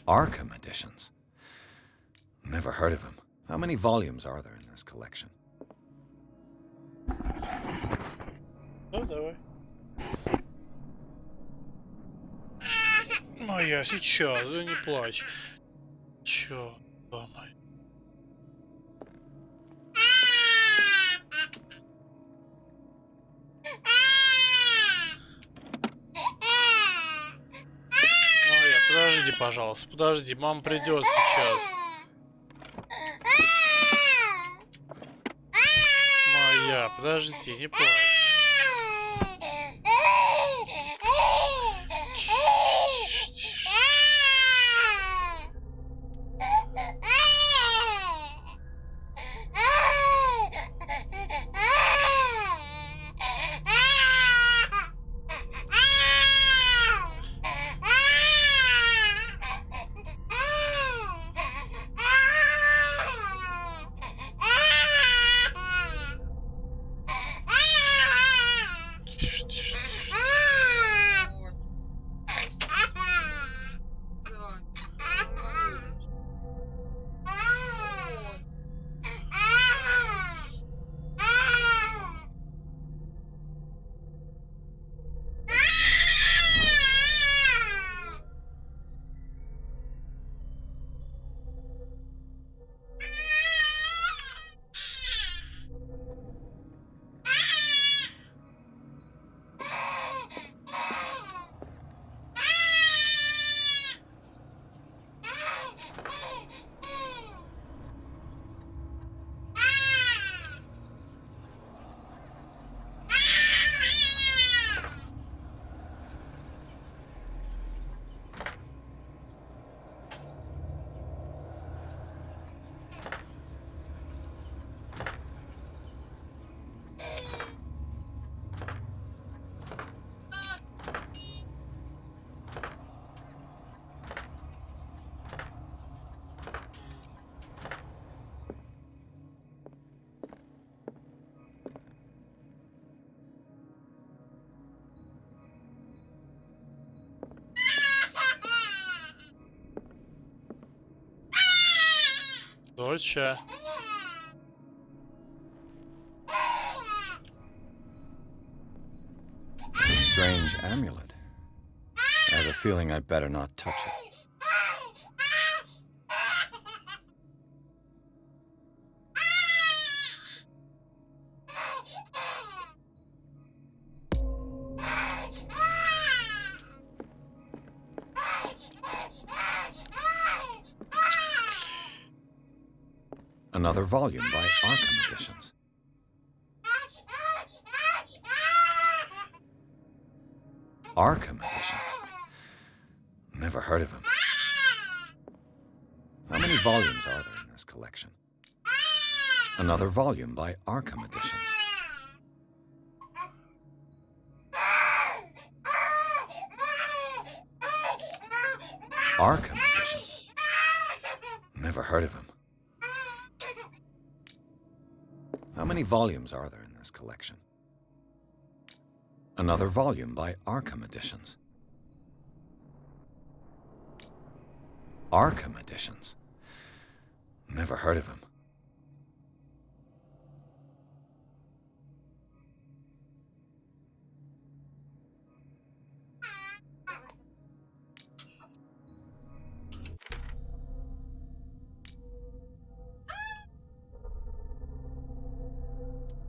C: Arkham editions. Never heard of him. How many volumes are there in this collection?
A: Ну, давай. Моя, сейчас, да не плачь. Чё, мама? Моя, подожди, пожалуйста, подожди, мама придет сейчас. Моя, подожди, не плачь. Доча.
C: A strange amulet. I have a feeling I'd better not touch it. Another volume by Arkham editions. Arkham editions. Never heard of him. How many volumes are there in this collection? Another volume by Arkham editions. Arkham editions. Never heard of him. How many volumes are there in this collection? Another volume by Arkham editions. Arkham editions. Never heard of him.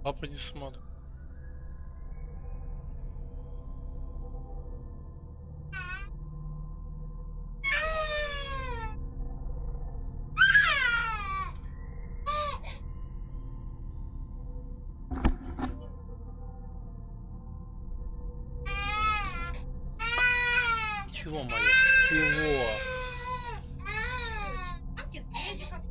A: Папа не смотрит. ё-моё, чего?
F: А медведика.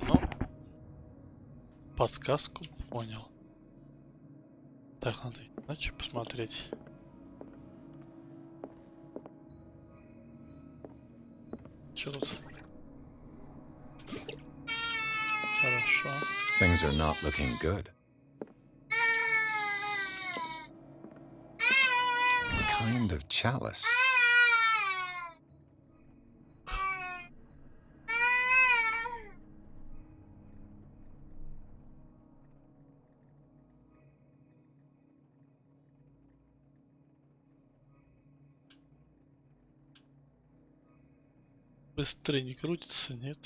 A: Ну, подсказку понял. Так, надо иначе посмотреть. Что тут? Хорошо.
C: Things are not looking good. A kind of chalice.
A: Быстрее не крутится, нет?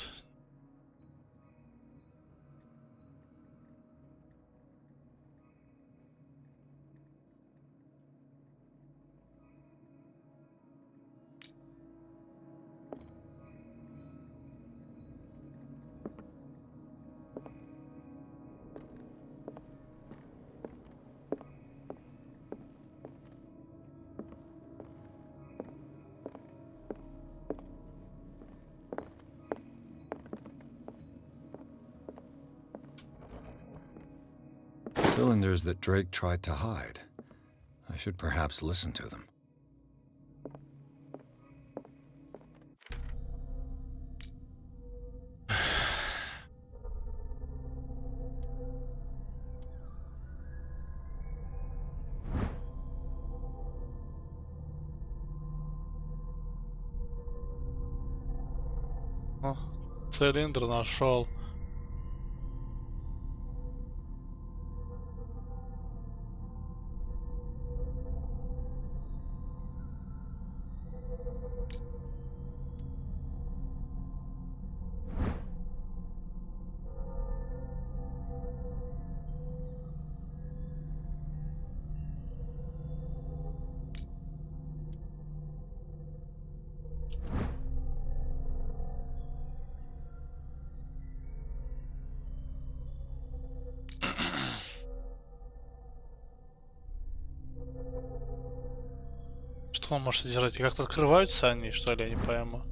C: Cylinders that Drake tried to hide. I should perhaps listen to them.
A: О, цилиндр нашел. Что он может содержать? И как-то открываются они, что ли, я не пойму.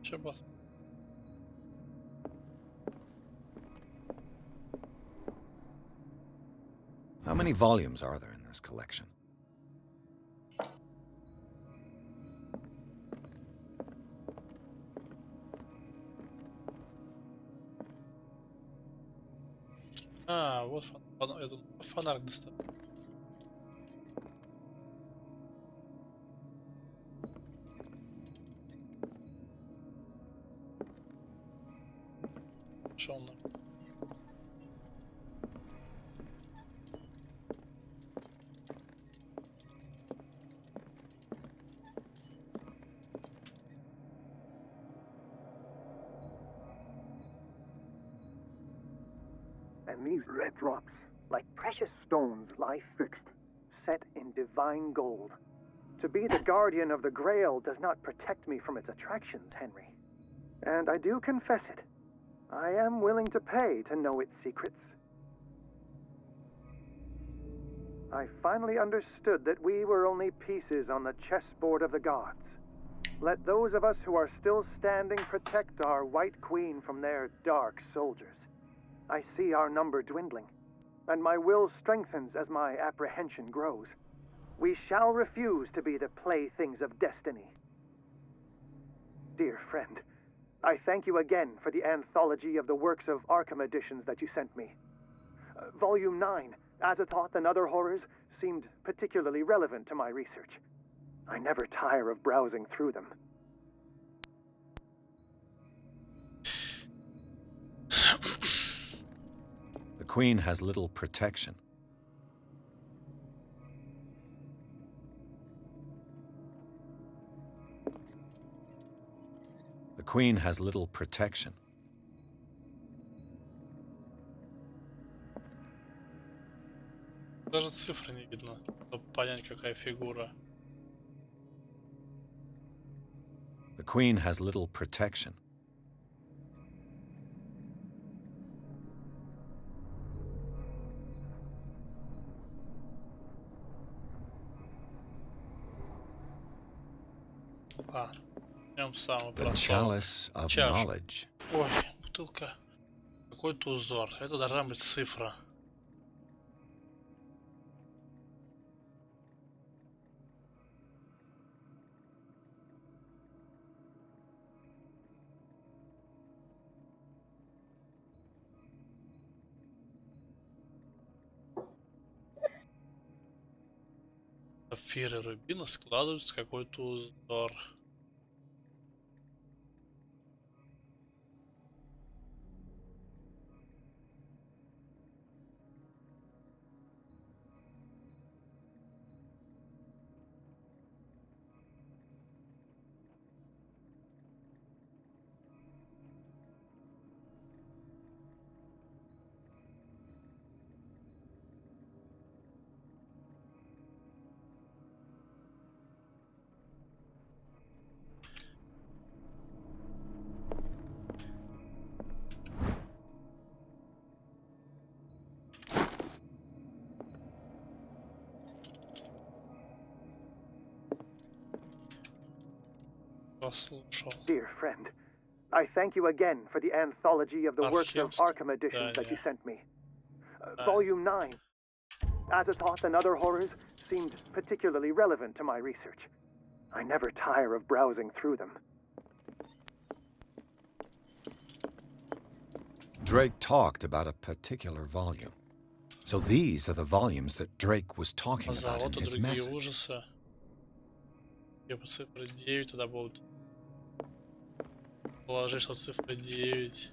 A: Чё.
C: How many volumes are there in this collection?
A: А, вот я думаю, фонарик достал. Шел на.
J: And these red drops, like precious stones, lie fixed, set in divine gold. To be the guardian of the Grail does not protect me from its attractions, Henry. And I do confess it. I am willing to pay to know its secrets. I finally understood that we were only pieces on the chessboard of the gods. Let those of us who are still standing protect our White Queen from their dark soldiers. I see our number dwindling, and my will strengthens as my apprehension grows. We shall refuse to be the playthings of destiny. Dear friend, I thank you again for the anthology of the works of Arkham editions that you sent me. Volume 9, Azathoth and Other Horrors, seemed particularly relevant to my research. I never tire of browsing through them.
C: The Queen has little protection. The Queen has little protection.
A: Даже цифры не видно, чтобы понять, какая фигура.
C: The Queen has little protection.
A: А, днем самый
C: The
A: простой.
C: chalice of
A: Чашка.
C: knowledge.
A: Ой, бутылка. Какой-то узор. Это должна быть цифра. Сапфиры рубины складываются в какой-то узор. Послушал.
J: Dear friend, I thank you again for the anthology of the works of Arkham editions that you sent me. Volume 9, Azathoth and Other Horrors, seemed particularly relevant to my research. I never tire of browsing through them.
C: Drake talked about a particular volume. So these are the volumes that Drake was talking about in
A: Завод и
C: his
A: другие
C: message.
A: ужасы. Типа цифры 9 тогда будут. Положи, что цифра 9.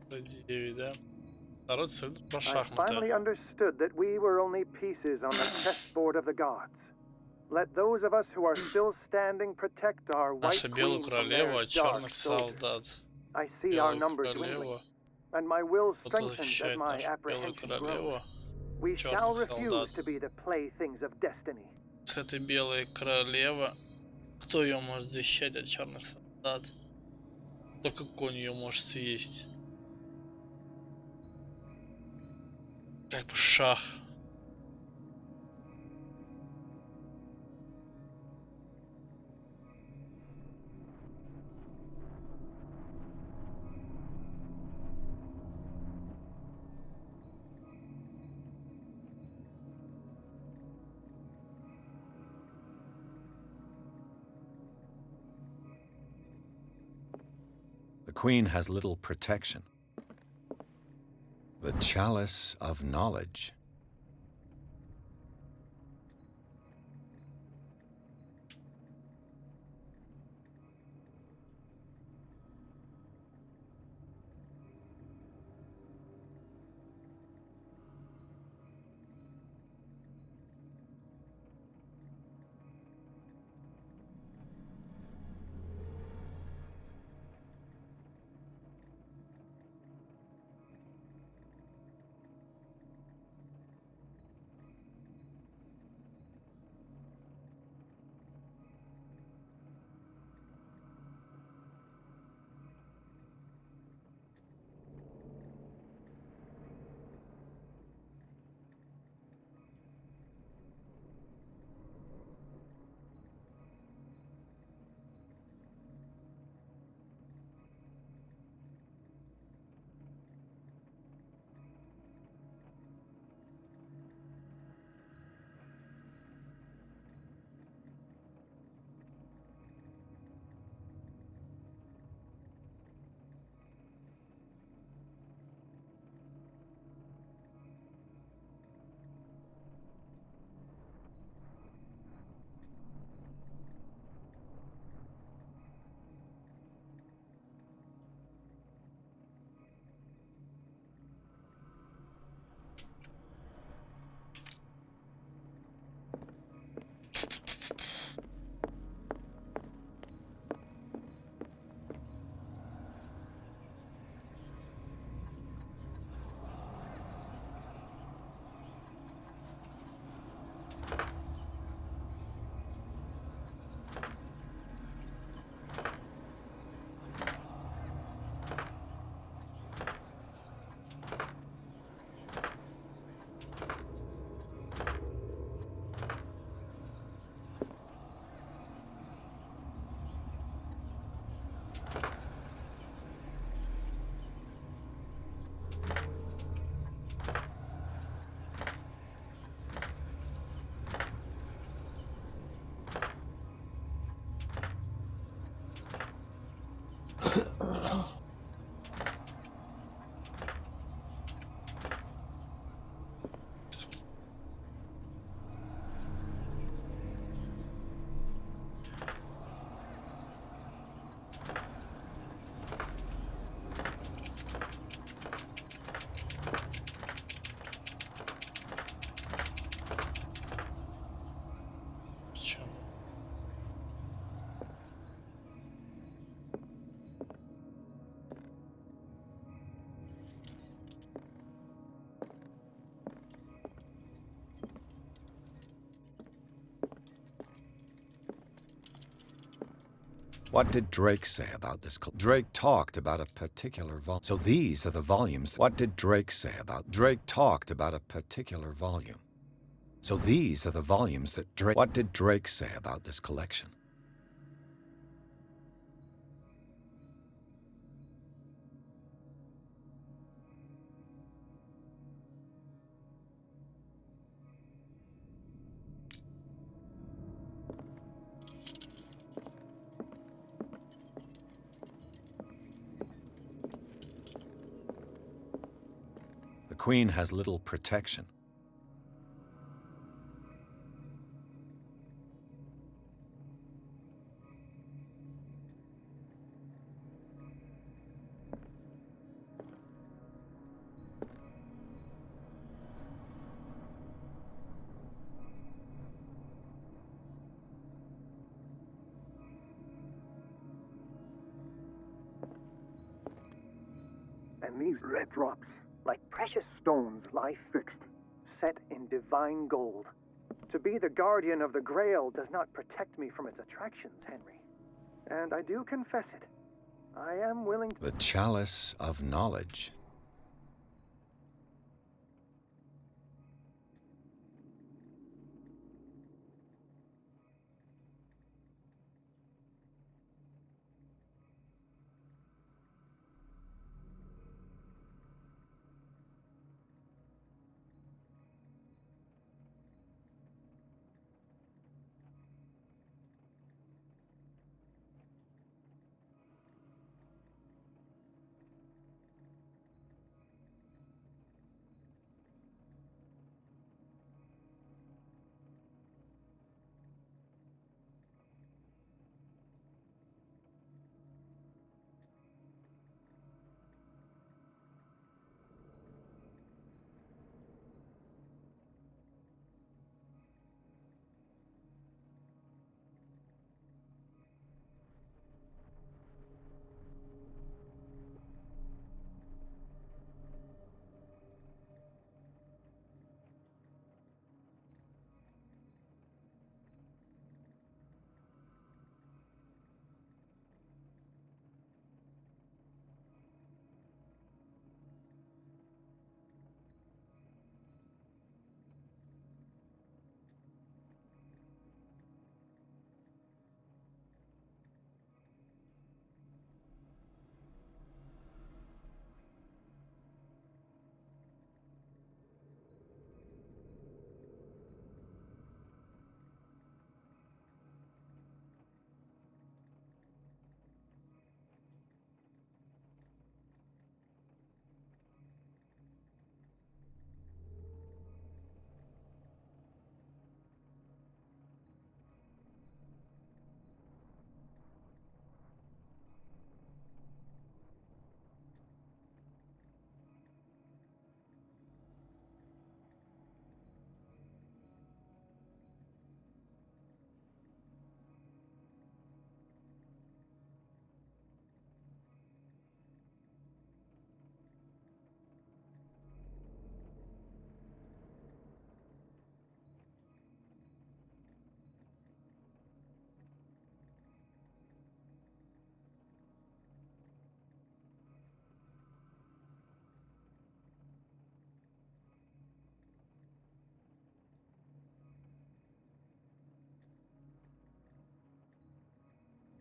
A: Цифра 9, да? Второй цифр про
J: I
A: шахматы.
J: finally understood that we were only pieces on the chessboard of the gods. Let those of us who are still standing protect our White
A: Наша белая
J: Queen from
A: королева
J: their
A: от
J: dark
A: черных
J: soldiers.
A: солдат.
J: I see our
A: Белая
J: number dwindling,
A: королева.
J: and my will
A: Кто
J: strengthens as
A: защищает
J: my
A: нашу белую
J: apprehension grows.
A: королеву?
J: We shall
A: черных
J: refuse
A: солдат.
J: to be the playthings of destiny.
A: С этой белой королева. Кто ее может защищать от черных солдат? Только конь ее может съесть. Как бы шах.
C: queen has little protection. The chalice of knowledge. What did Drake say about this? Drake talked about a particular volume. So these are the volumes. What did Drake say about? Drake talked about a particular volume. So these are the volumes that Drake... What did Drake say about this collection? The Queen has little protection.
J: And these red drops, like precious stones, lie fixed, set in divine gold. To be the guardian of the Grail does not protect me from its attractions, Henry. And I do confess it. I am willing to...
C: The chalice of knowledge.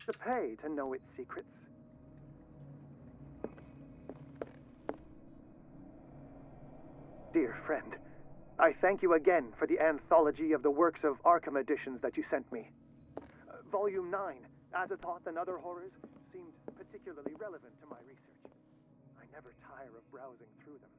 J: to pay to know its secrets. Dear friend, I thank you again for the anthology of the works of Arkham editions that you sent me. Volume 9, Azathoth and Other Horrors, seemed particularly relevant to my research. I never tire of browsing through them.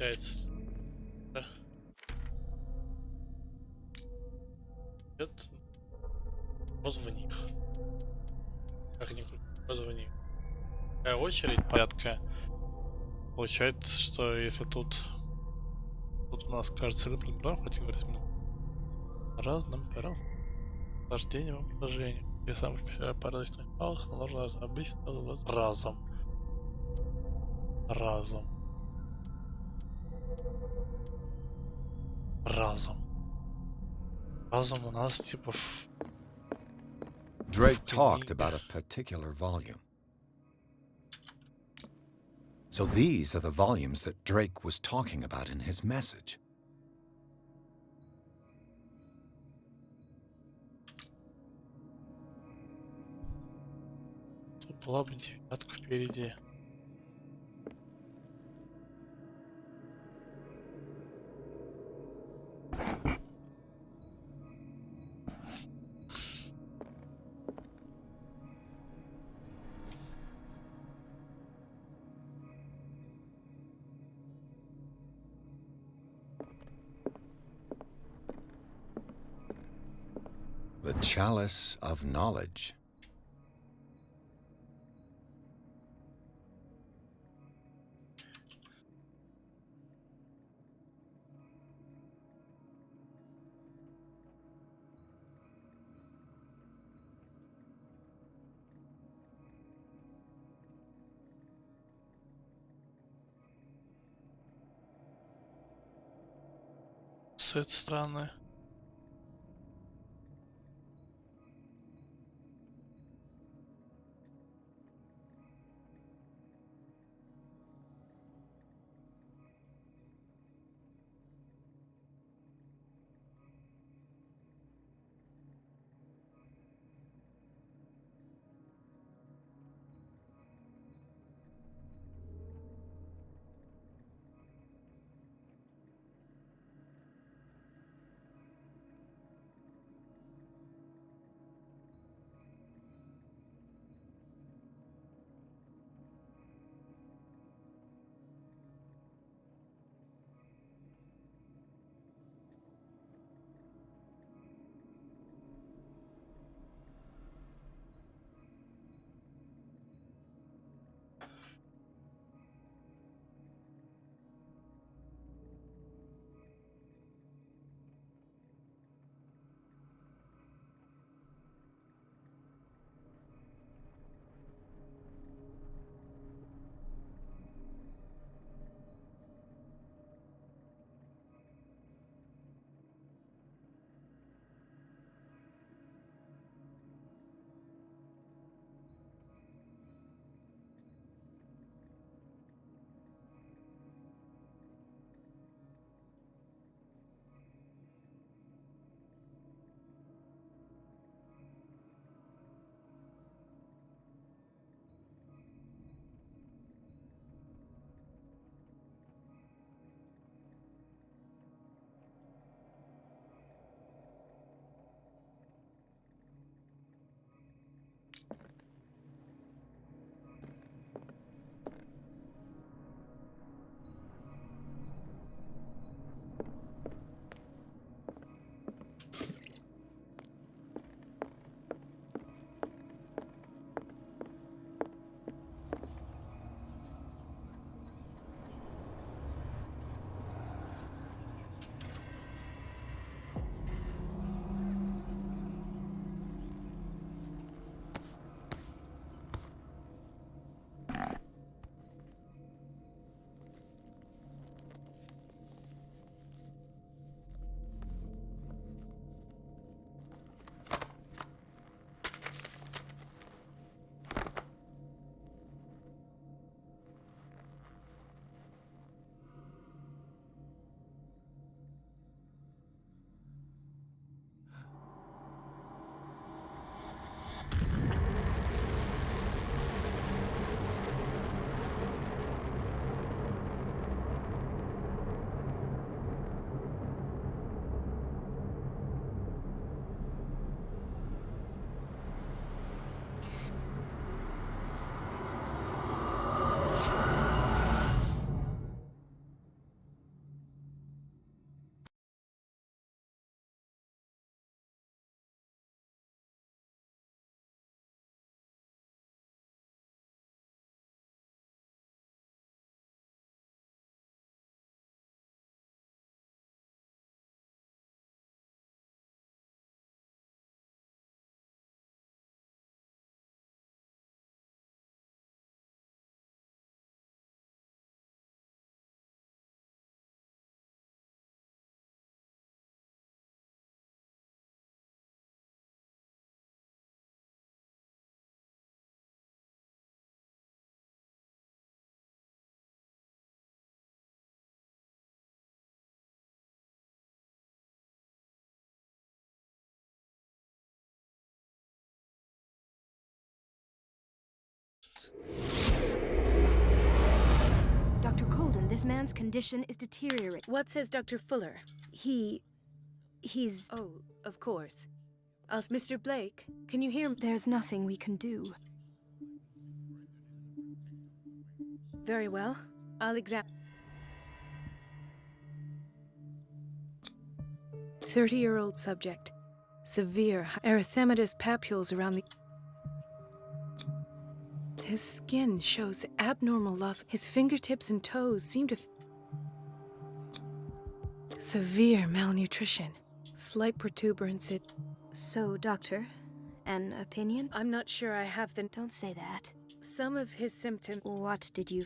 A: Получается. Да. Нет. Вот в них. Как-нибудь вот в них. Такая очередь порядка. Получается, что если тут у нас, кажется, рыбный граф, хотим говорить разным по рождением и положением. И сам порядочный хаос, но нужно забыть разом. Разом. Разом. Разом у нас типа...
C: Drake talked about a particular volume. So these are the volumes that Drake was talking about in his message.
A: Тут была бы девятка впереди.
C: chalice of knowledge.
A: Сет странный.
K: Dr. Colden, this man's condition is deteriorating.
H: What says Dr. Fuller?
K: He's...
H: Oh, of course. Mr. Blake, can you hear me?
K: There's nothing we can do.
H: Very well. I'll examine. 30-year-old subject. Severe erythematous papules around the... His skin shows abnormal loss. His fingertips and toes seem to... Severe malnutrition. Slight protuberance.
K: So, Doctor, an opinion?
H: I'm not sure I have the...
K: Don't say that.
H: Some of his symptoms...
K: What did you...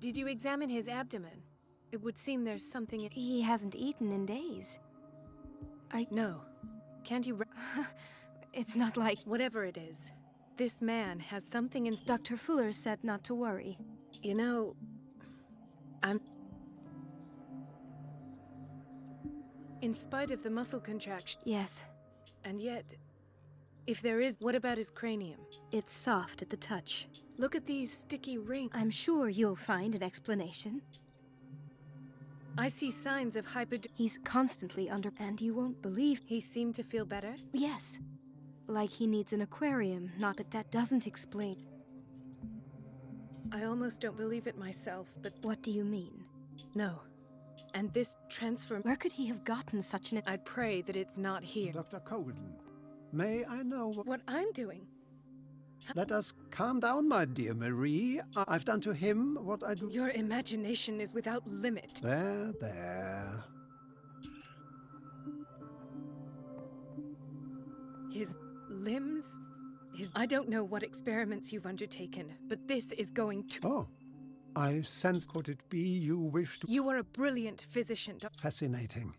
H: Did you examine his abdomen? It would seem there's something...
K: He hasn't eaten in days.
H: No. Can't you...
K: It's not like...
H: Whatever it is, this man has something in...
K: Dr. Fuller said not to worry.
H: You know... In spite of the muscle contraction...
K: Yes.
H: And yet... If there is... What about his cranium?
K: It's soft at the touch.
H: Look at these sticky rings.
K: I'm sure you'll find an explanation.
H: I see signs of
K: He's constantly under... And you won't believe...
H: He seemed to feel better?
K: Yes. Like he needs an aquarium, not... But that doesn't explain...
H: I almost don't believe it myself, but...
K: What do you mean?
H: No. And this transfer...
K: Where could he have gotten such an...
H: I pray that it's not here.
L: Dr. Colden, may I know
H: what I'm doing?
L: Let us calm down, my dear Marie. I've done to him what I do...
H: Your imagination is without limit.
L: There, there.
H: His limbs? I don't know what experiments you've undertaken, but this is going to...
L: Oh, I sense... Could it be you wish to...
H: You are a brilliant physician,
L: Fascinating.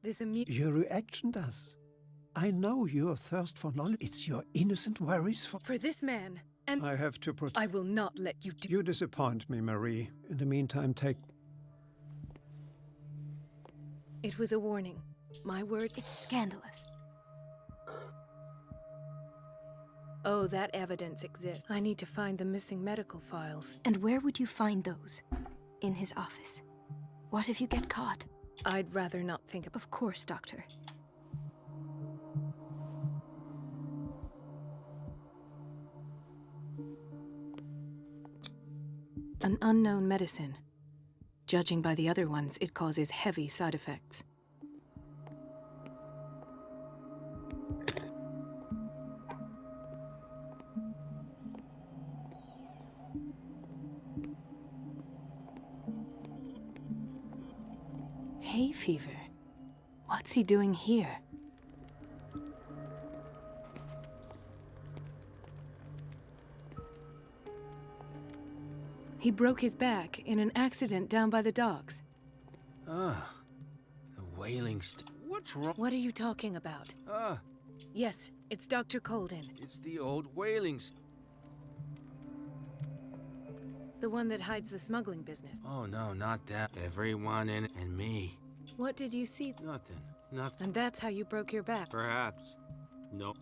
H: This
L: Your reaction does. I know your thirst for knowledge. It's your innocent worries for...
H: For this man, and...
L: I have to protect...
H: I will not let you do...
L: You disappoint me, Marie. In the meantime, take...
H: It was a warning. My word...
K: It's scandalous.
H: Oh, that evidence exists. I need to find the missing medical files.
K: And where would you find those? In his office. What if you get caught?
H: I'd rather not think of...
K: Of course, Doctor.
H: An unknown medicine. Judging by the other ones, it causes heavy side effects. Hay fever. What's he doing here? He broke his back in an accident down by the docks.
G: Ah, the whaling What's wrong?
H: What are you talking about? Yes, it's Dr. Colden.
G: It's the old whaling
H: The one that hides the smuggling business.
G: Oh, no, not that. Everyone in and me.
H: What did you see?
G: Nothing. Nothing.
H: And that's how you broke your back.
G: Perhaps. No.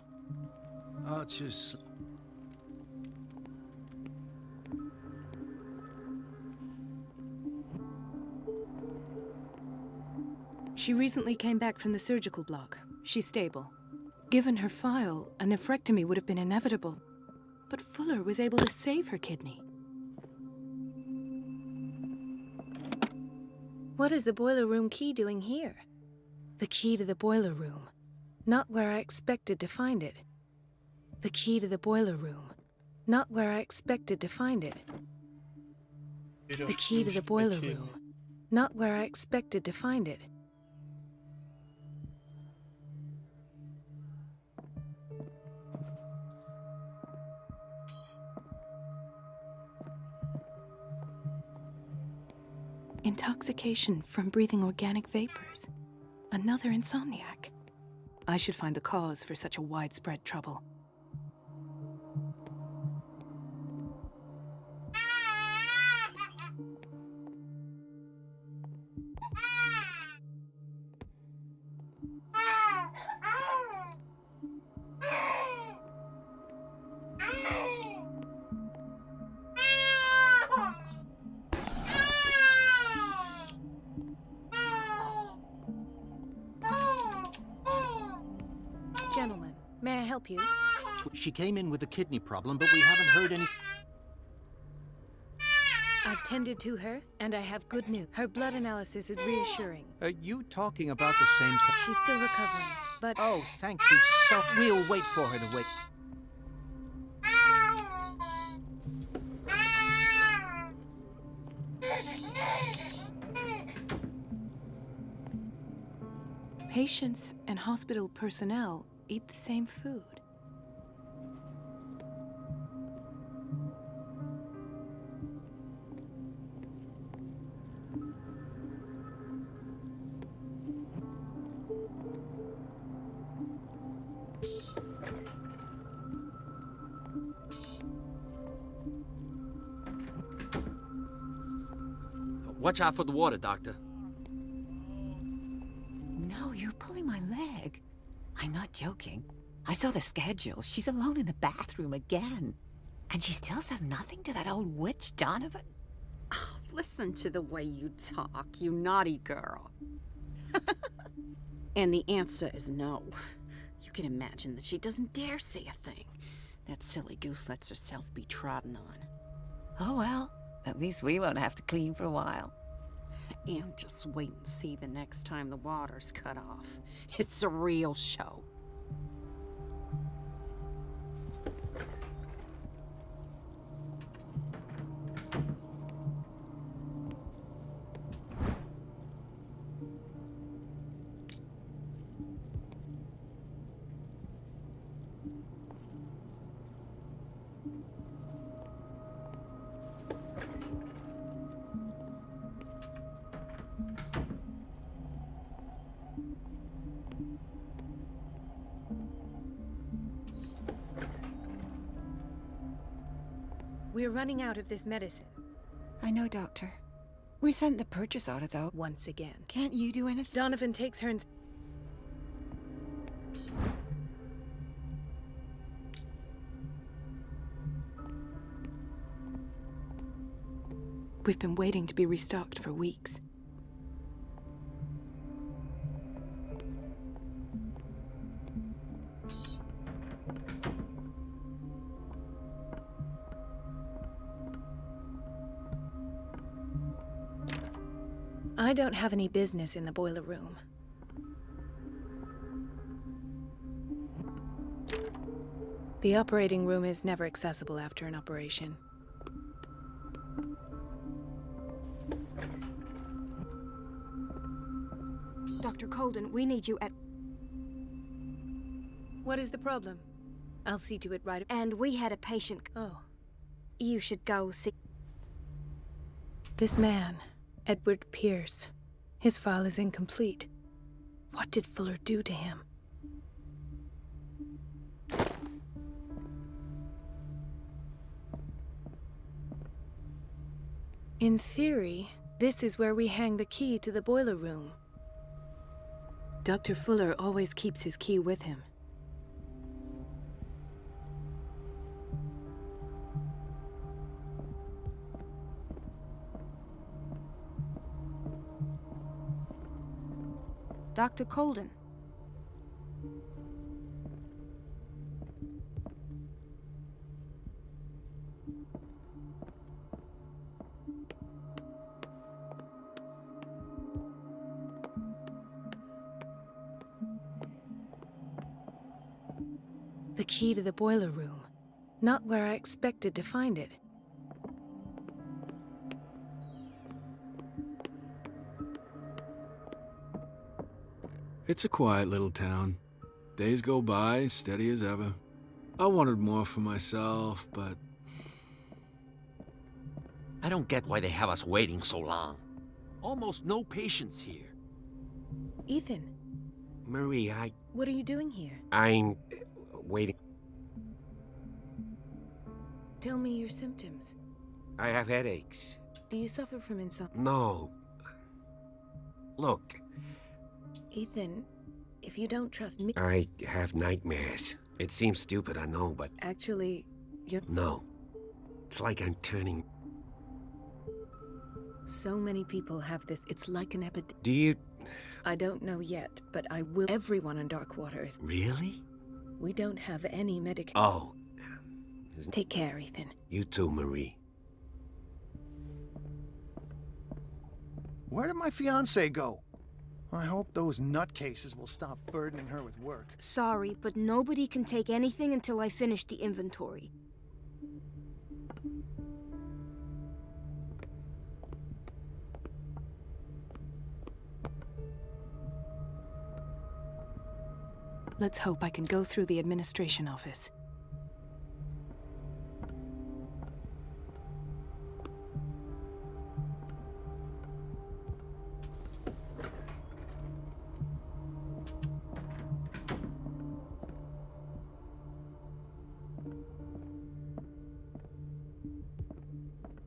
G: I'll just...
H: She recently came back from the surgical block. She's stable. Given her file, a nephrectomy would have been inevitable. But Fuller was able to save her kidney. What is the boiler room key doing here? The key to the boiler room. Not where I expected to find it. The key to the boiler room. Not where I expected to find it. The key to the boiler room. Not where I expected to find it. Intoxication from breathing organic vapors. Another insomniac. I should find the cause for such a widespread trouble. Gentlemen, may I help you?
M: She came in with a kidney problem, but we haven't heard any...
H: I I've tended to her, and I have good news. Her blood analysis is reassuring.
M: Are you talking about the same...
H: She's still recovering, but...
M: Oh, thank you so... We'll wait for her to wait.
H: Patients and hospital personnel eat the same food.
E: Watch out for the water, Doctor.
I: No, you're pulling my leg. I'm not joking. I saw the schedule. She's alone in the bathroom again. And she still says nothing to that old witch, Donovan?
N: Oh, listen to the way you talk, you naughty girl. And the answer is no. You can imagine that she doesn't dare say a thing. That silly goose lets herself be trodden on.
I: Oh, well. At least we won't have to clean for a while.
N: And just wait and see the next time the water's cut off. It's a real show.
H: We're running out of this medicine.
I: I know, Doctor. We sent the purchase order, though.
H: Once again.
I: Can't you do anything?
H: Donovan takes her and... We've been waiting to be restocked for weeks. I don't have any business in the boiler room. The operating room is never accessible after an operation.
K: Dr. Colden, we need you at...
H: What is the problem? I'll see to it right...
K: And we had a patient...
H: Oh.
K: You should go see...
H: This man, Edward Pierce. His file is incomplete. What did Fuller do to him? In theory, this is where we hang the key to the boiler room. Dr. Fuller always keeps his key with him.
K: Dr. Colden.
H: The key to the boiler room. Not where I expected to find it.
O: It's a quiet little town. Days go by, steady as ever. I wanted more for myself, but...
E: I don't get why they have us waiting so long. Almost no patients here.
H: Ethan,
G: Marie,
H: what are you doing here?
G: I'm waiting.
H: Tell me your symptoms.
G: I have headaches.
H: Do you suffer from insomnia?
G: No. Look.
H: Ethan, if you don't trust me...
G: I have nightmares. It seems stupid, I know, but...
H: Actually, you're...
G: No. It's like I'm turning...
H: So many people have this. It's like an epidemic.
G: Do you...
H: I don't know yet, but I will... Everyone in Dark Waters.
G: Really?
H: We don't have any medication.
G: Oh.
H: Take care, Ethan.
G: You too, Marie.
L: Where did my fiancé go? I hope those nutcases will stop burdening her with work.
K: Sorry, but nobody can take anything until I finish the inventory.
H: Let's hope I can go through the administration office.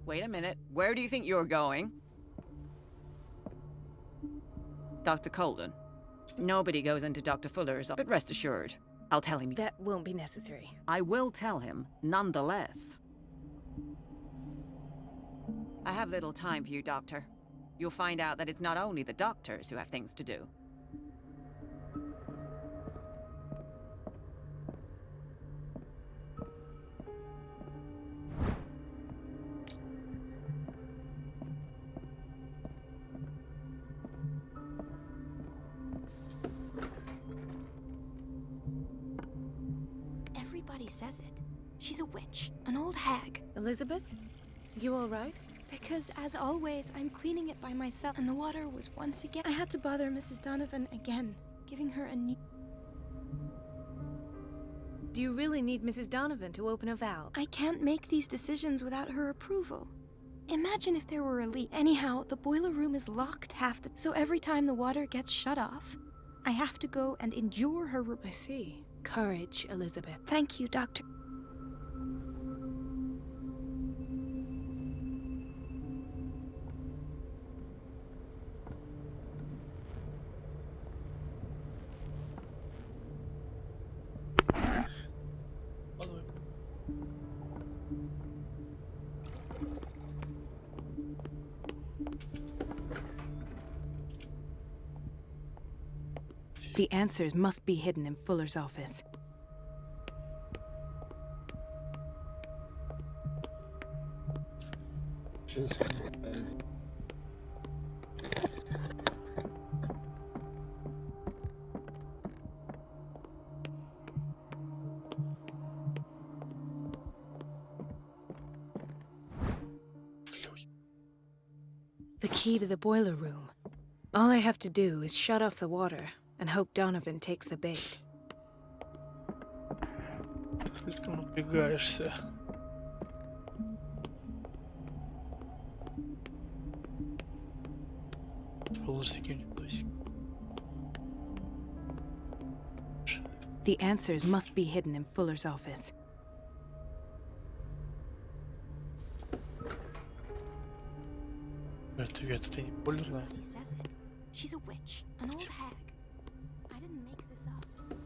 I: Wait a minute. Where do you think you're going? Dr. Colden. Nobody goes into Dr. Fuller's, but rest assured, I'll tell him.
H: That won't be necessary.
I: I will tell him, nonetheless. I have little time for you, Doctor. You'll find out that it's not only the doctors who have things to do.
K: Everybody says it. She's a witch, an old hag.
H: Elizabeth, you all right?
K: Because, as always, I'm cleaning it by myself, and the water was once again... I had to bother Mrs. Donovan again, giving her a new...
H: Do you really need Mrs. Donovan to open a valve?
K: I can't make these decisions without her approval. Imagine if there were a leak. Anyhow, the boiler room is locked half the... So every time the water gets shut off, I have to go and endure her...
H: I see. Courage, Elizabeth.
K: Thank you, Doctor.
H: The answers must be hidden in Fuller's office. The key to the boiler room. All I have to do is shut off the water and hope Donovan takes the bait.
A: Слишком напрягаешься. Положи каким-нибудь досик.
H: The answers must be hidden in Fuller's office.
A: Это не бойлерная.
K: Everybody says it. She's a witch, an old hag. I didn't make this up. And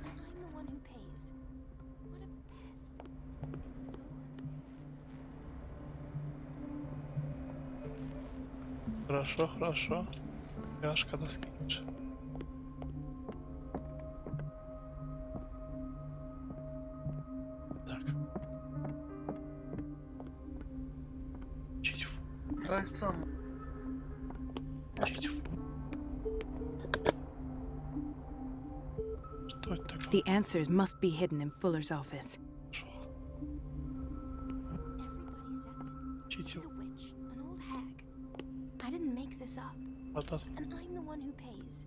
K: I'm the one who pays. What a pest. It's so unfair.
A: Хорошо, хорошо. Аж когда скинешь. Так. Чуть-чуть. Что это такое?
H: The answers must be hidden in Fuller's office.
K: Everybody says it. She's
A: Чуть-чуть.
K: a witch, an old hag. I didn't make this up.
A: Вот это.
K: And I'm the one who pays.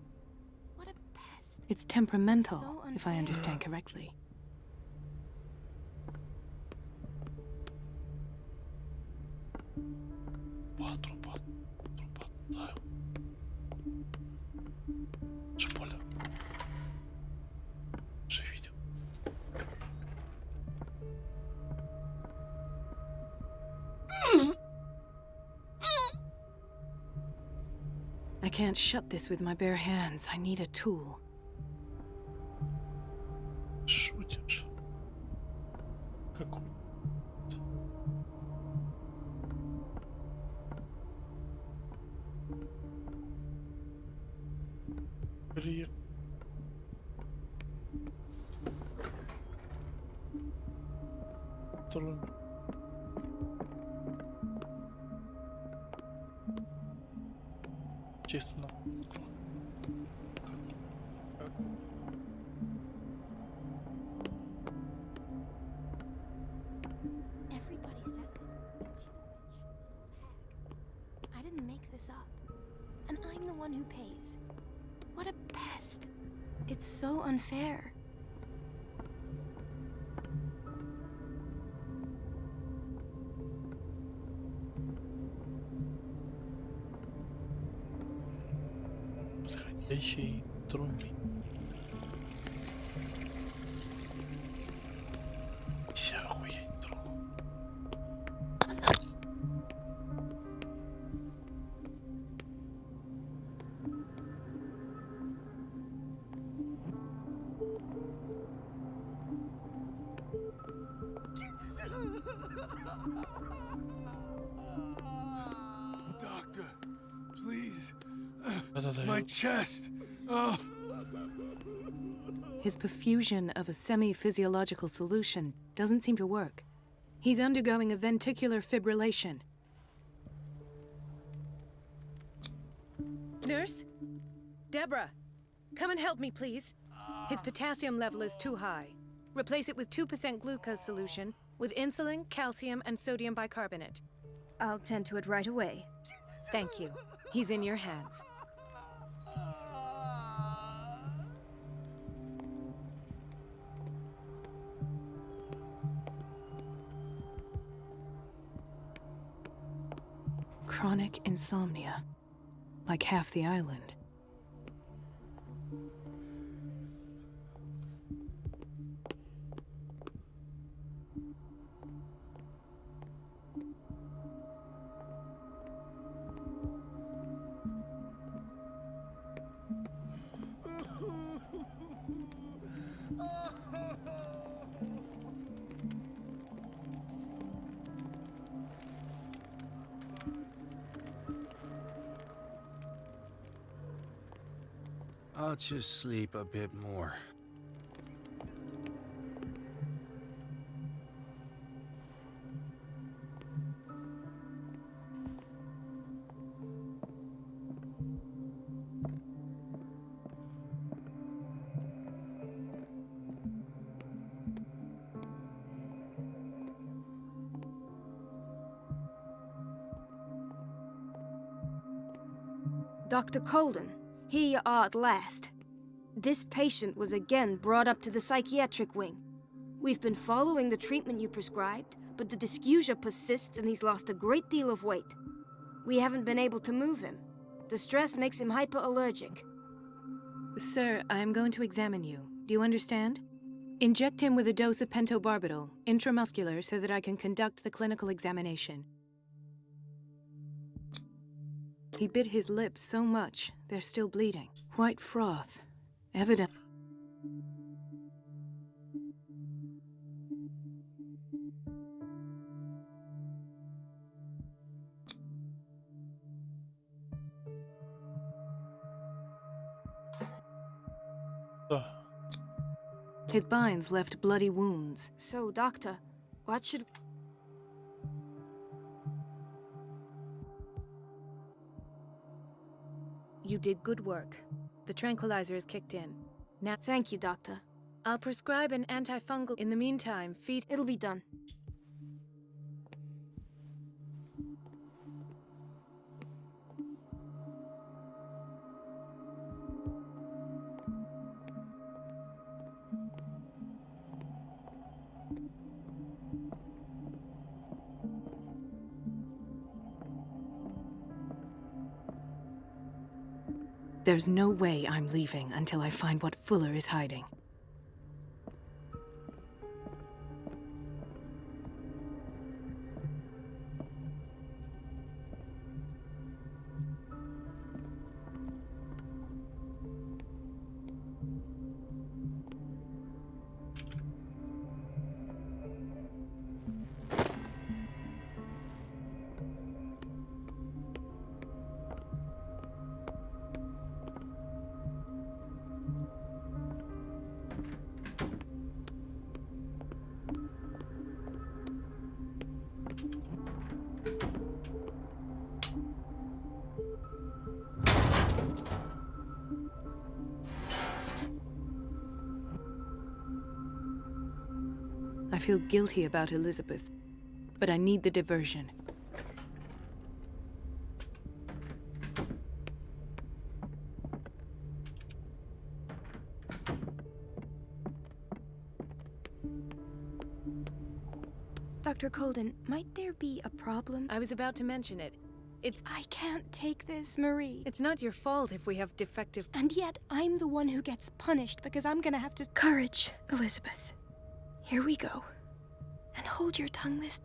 K: What a pest.
H: It's temperamental,
K: So
H: if I
K: unfair.
H: understand correctly.
A: Труба. Да. Шполер. Уже видел.
H: I can't shut this with my bare hands. I need a tool.
A: Шутишь. Какой? Блин. Трудно. чисто на.
K: Everybody says it. She's a witch, an old hag. I didn't make this up. And I'm the one who pays. What a pest. It's so unfair.
A: Подходящий трубень. Вся охуеть, друг.
O: Doctor, please.
A: Да-да-да.
O: My chest. Oh.
H: His perfusion of a semi-physiological solution doesn't seem to work. He's undergoing a ventricular fibrillation. Nurse? Deborah, come and help me, please. His potassium level is too high. Replace it with 2% glucose solution with insulin, calcium, and sodium bicarbonate.
K: I'll tend to it right away.
H: Thank you. He's in your hands. Chronic insomnia, like half the island.
G: I'll just sleep a bit more.
K: Dr. Colden, here you are at last. This patient was again brought up to the psychiatric wing. We've been following the treatment you prescribed, but the dysgeusia persists and he's lost a great deal of weight. We haven't been able to move him. The stress makes him hyperallergic.
H: Sir, I am going to examine you. Do you understand? Inject him with a dose of pentobarbital, intramuscular, so that I can conduct the clinical examination. He bit his lips so much, they're still bleeding. White froth. Evident. His binds left bloody wounds.
K: So, Doctor, what should...
H: You did good work. The tranquilizer is kicked in. Now,
K: Thank you, Doctor.
H: I'll prescribe an antifungal. In the meantime, feed...
K: It'll be done.
H: There's no way I'm leaving until I find what Fuller is hiding. feel guilty about Elizabeth, but I need the diversion.
K: Dr. Colden, might there be a problem?
H: I was about to mention it.
K: I can't take this, Marie.
H: It's not your fault if we have defective...
K: And yet, I'm the one who gets punished because I'm gonna have to... Courage, Elizabeth. Here we go. And hold your tongue this...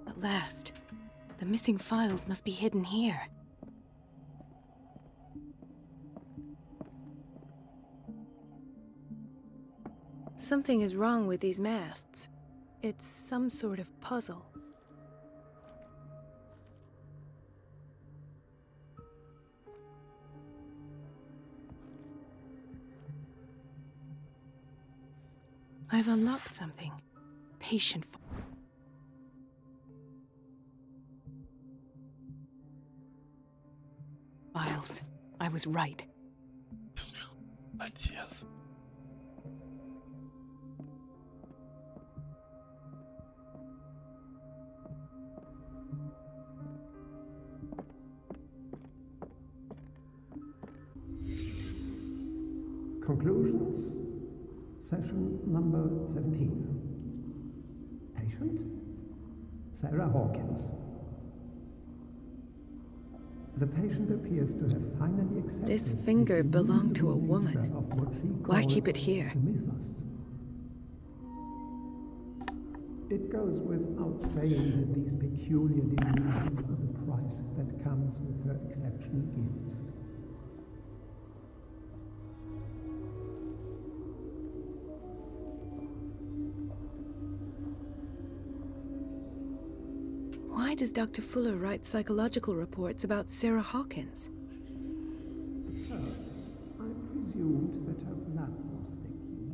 H: At last. The missing files must be hidden here. Something is wrong with these masts. It's some sort of puzzle. I've unlocked something. Patient. Files. I was right.
A: Отец.
L: Conclusions, session number 17. Patient, Sarah Hawkins. The patient appears to have finally accepted
H: This finger
L: the
H: belonged to a
L: illusory
H: woman.
L: nature of what she
H: Why keep
L: calls
H: it here?
L: the mythos. It goes without saying that these peculiar delusions are the price that comes with her exceptional gifts.
H: Why does Dr. Fuller write psychological reports about Sarah Hawkins?
L: First, I presumed that her blood was the key.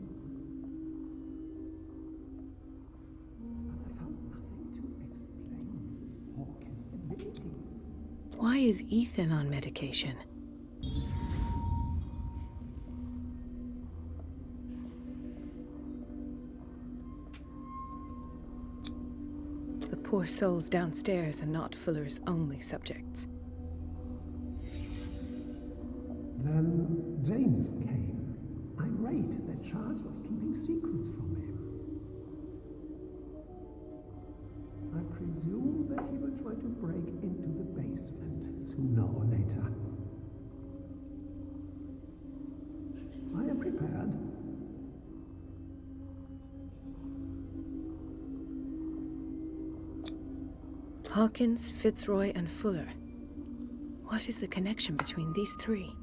L: But I found nothing to explain Mrs. Hawkins' abilities.
H: Why is Ethan on medication? The poor souls downstairs are not Fuller's only subjects.
L: Then James came, irate that Charles was keeping secrets from him. I presume that he will try to break into the basement sooner or later. I am prepared.
H: Hawkins, Fitzroy, and Fuller. What is the connection between these three?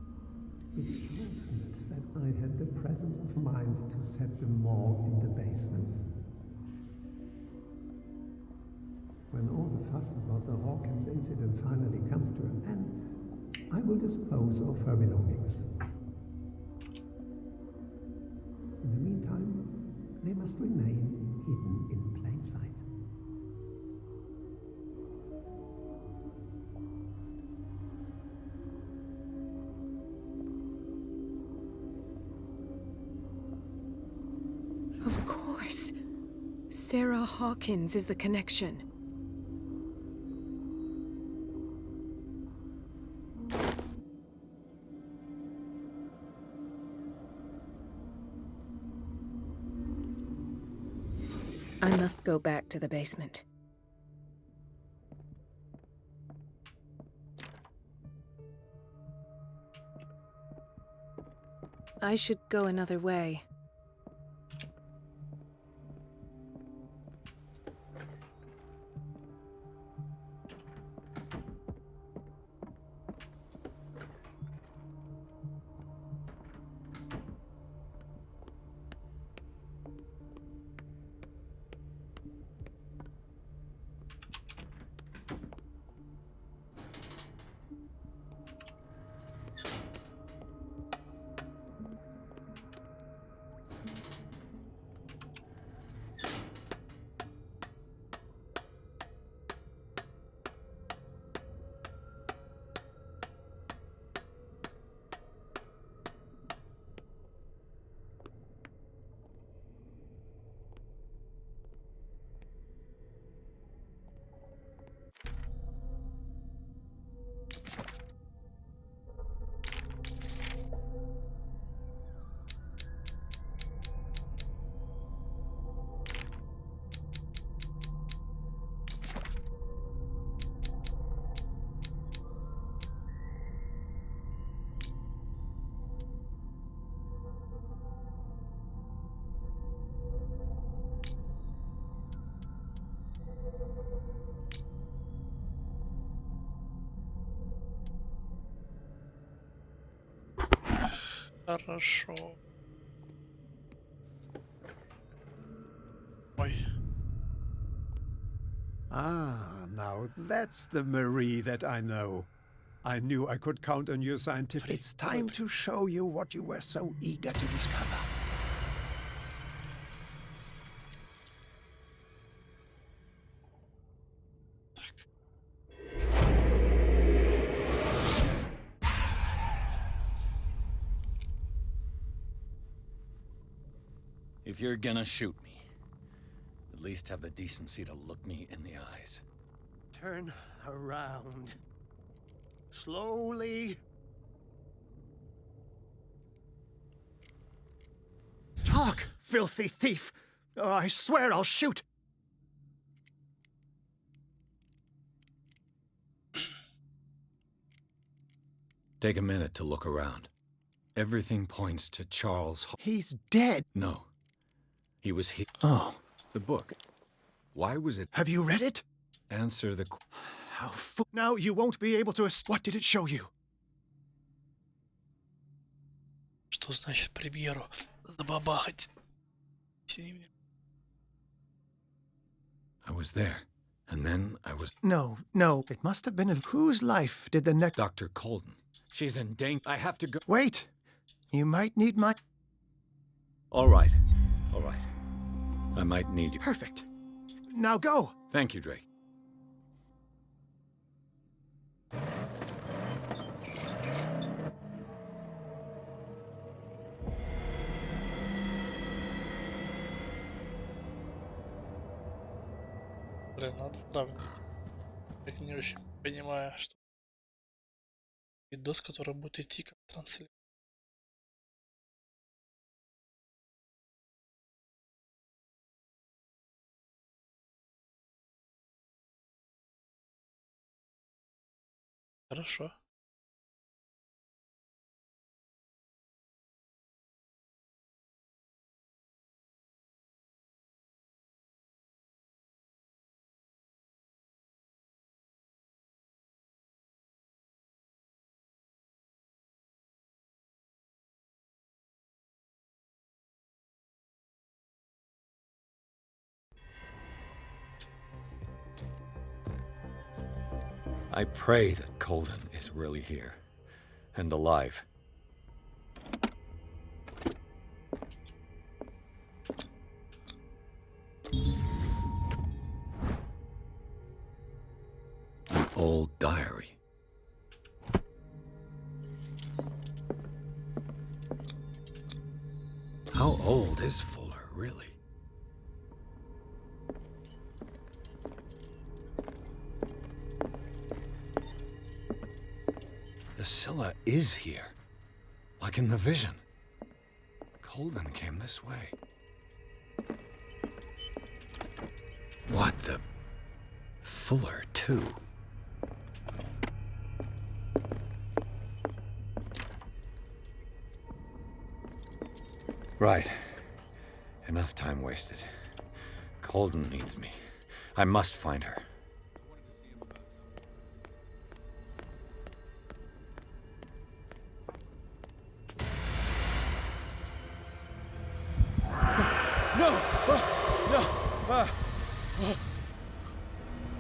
L: It is fortunate that I had the presence of mind to set the morgue in the basement. When all the fuss about the Hawkins incident finally comes to an end, I will dispose of her belongings. In the meantime, they must remain hidden in plain sight.
H: Of course. Sarah Hawkins is the connection. I must go back to the basement. I should go another way.
A: Хорошо. Ой.
L: Ah, now that's the Marie that I know. I knew I could count on your scientific... It's time to show you what you were so eager to discover.
C: If you're gonna shoot me, at least have the decency to look me in the eyes.
M: Turn around. Slowly. Talk, filthy thief! Oh, I swear I'll shoot!
C: Take a minute to look around. Everything points to Charles.
M: He's dead.
C: No. He was here.
M: Oh.
C: The book. Why was it...
M: Have you read it?
C: Answer the...
M: How now you won't be able to... What did it show you?
A: Что значит, к примеру, забабахать?
C: I was there. And then I was...
M: No, it must have been of... Whose life did the next...
C: Dr. Colden. She's in danger. I have to go...
M: Wait! You might need my...
C: All right. I might need you.
M: Perfect. Now go!
C: Thank you, Drake.
A: Блин, надо сравнить. Я не очень понимаю, что видос, который будет идти как трансляция. Хорошо.
C: I pray that Colden is really here. And alive. An old diary. How old is Fuller, really? The Scylla is here, like in the vision. Colden came this way. What the... Fuller, too. Right. Enough time wasted. Colden needs me. I must find her.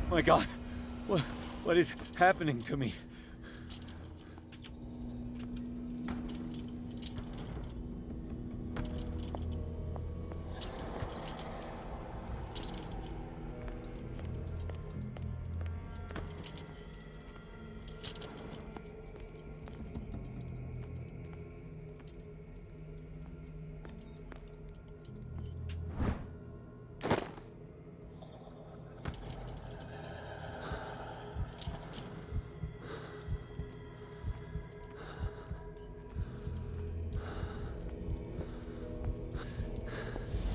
C: My God, what is happening to me?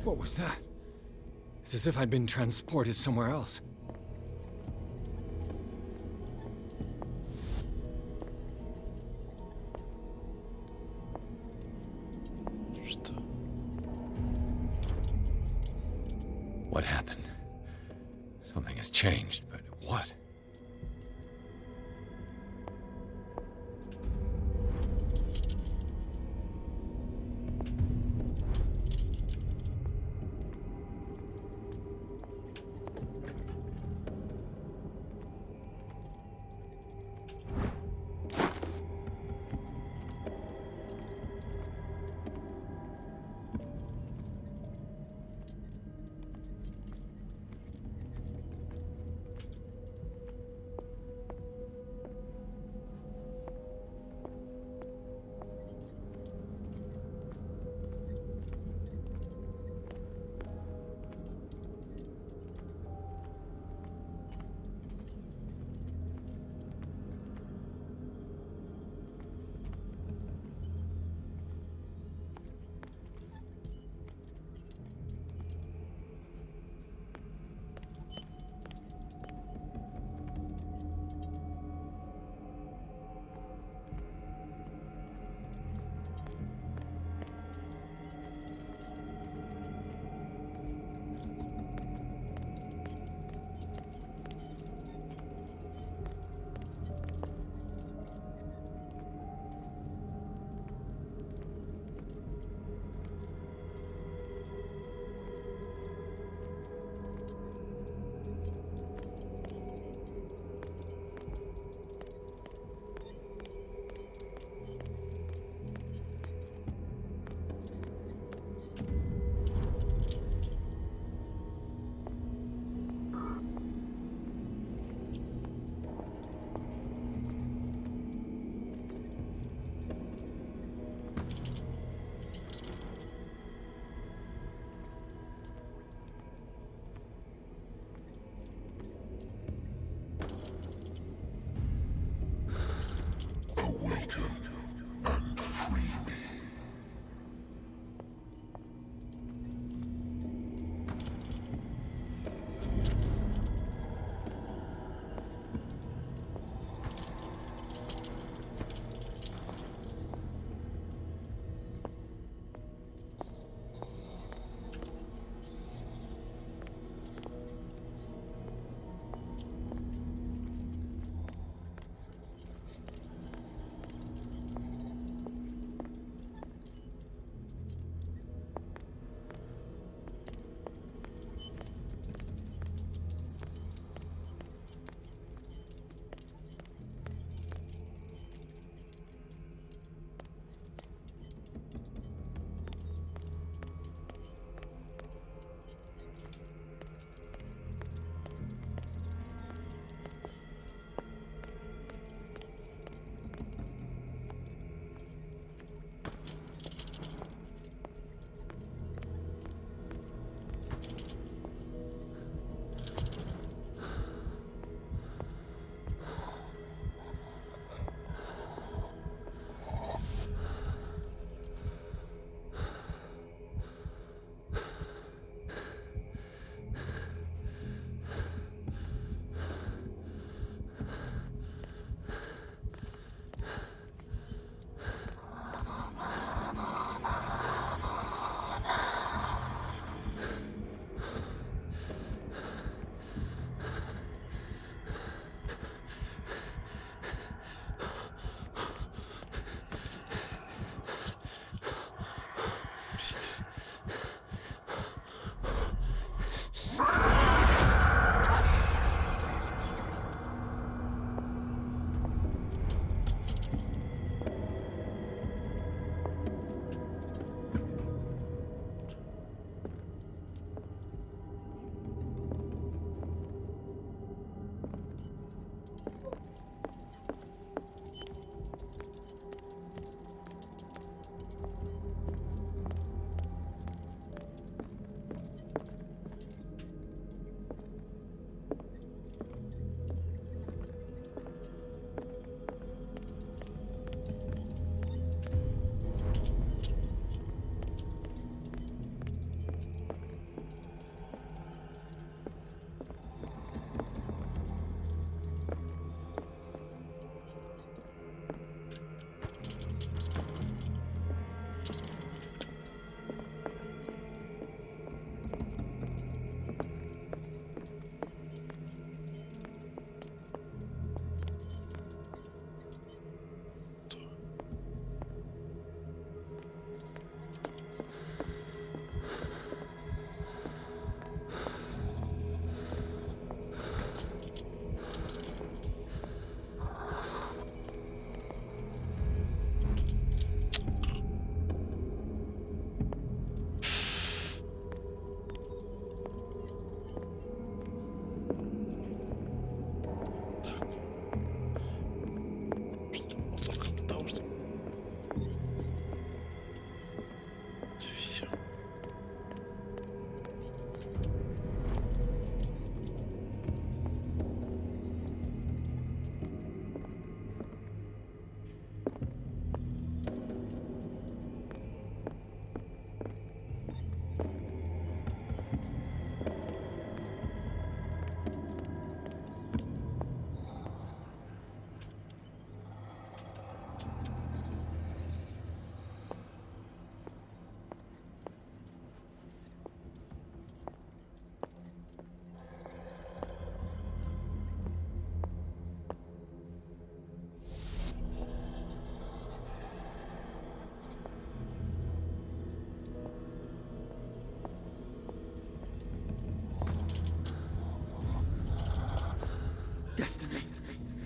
C: What was that? It's as if I'd been transported somewhere else. What happened? Something has changed, but what?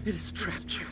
E: It has trapped you.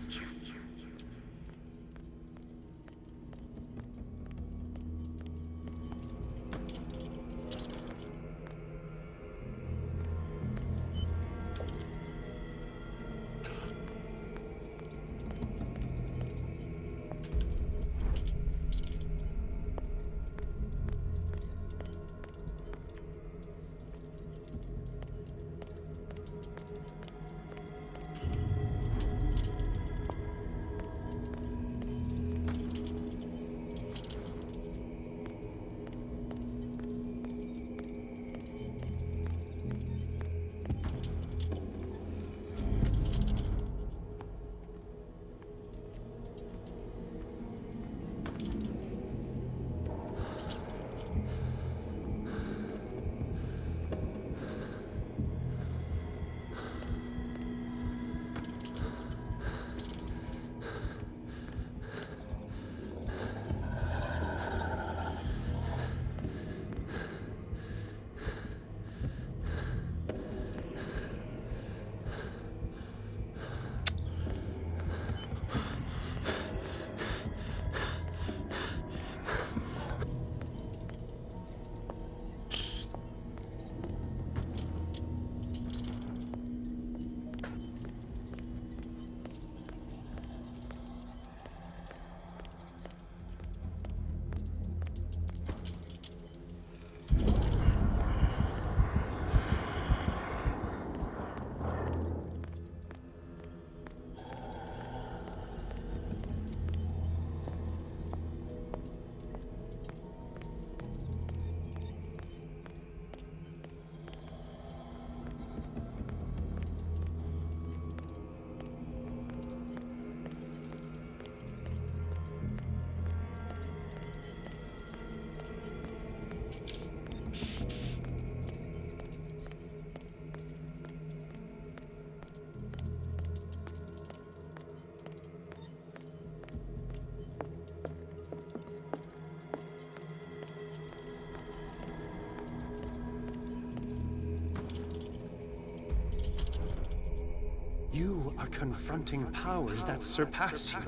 M: You are confronting powers that surpass you.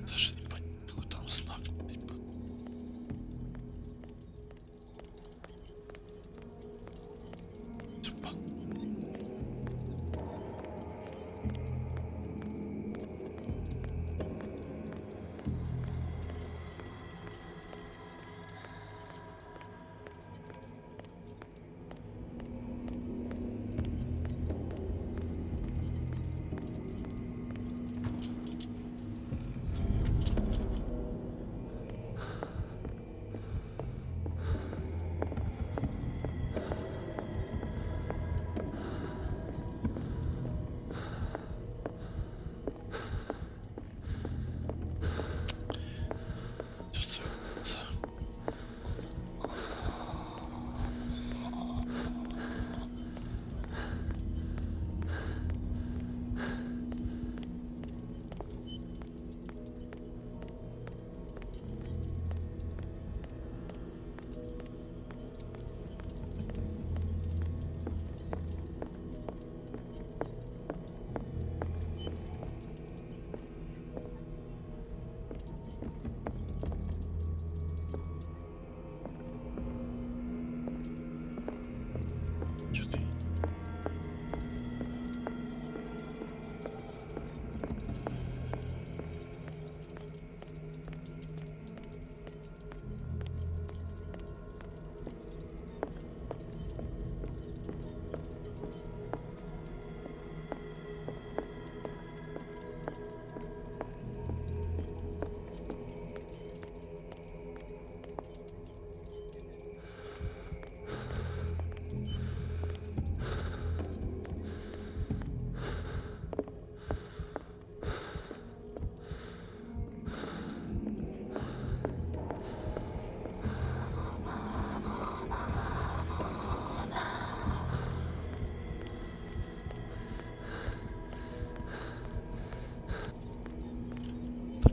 A: Даже не понял, какой там знак. Типа. Типа.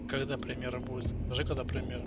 A: Когда премьера будет? Скажи, когда премьера.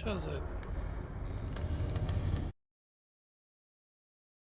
A: Чё за...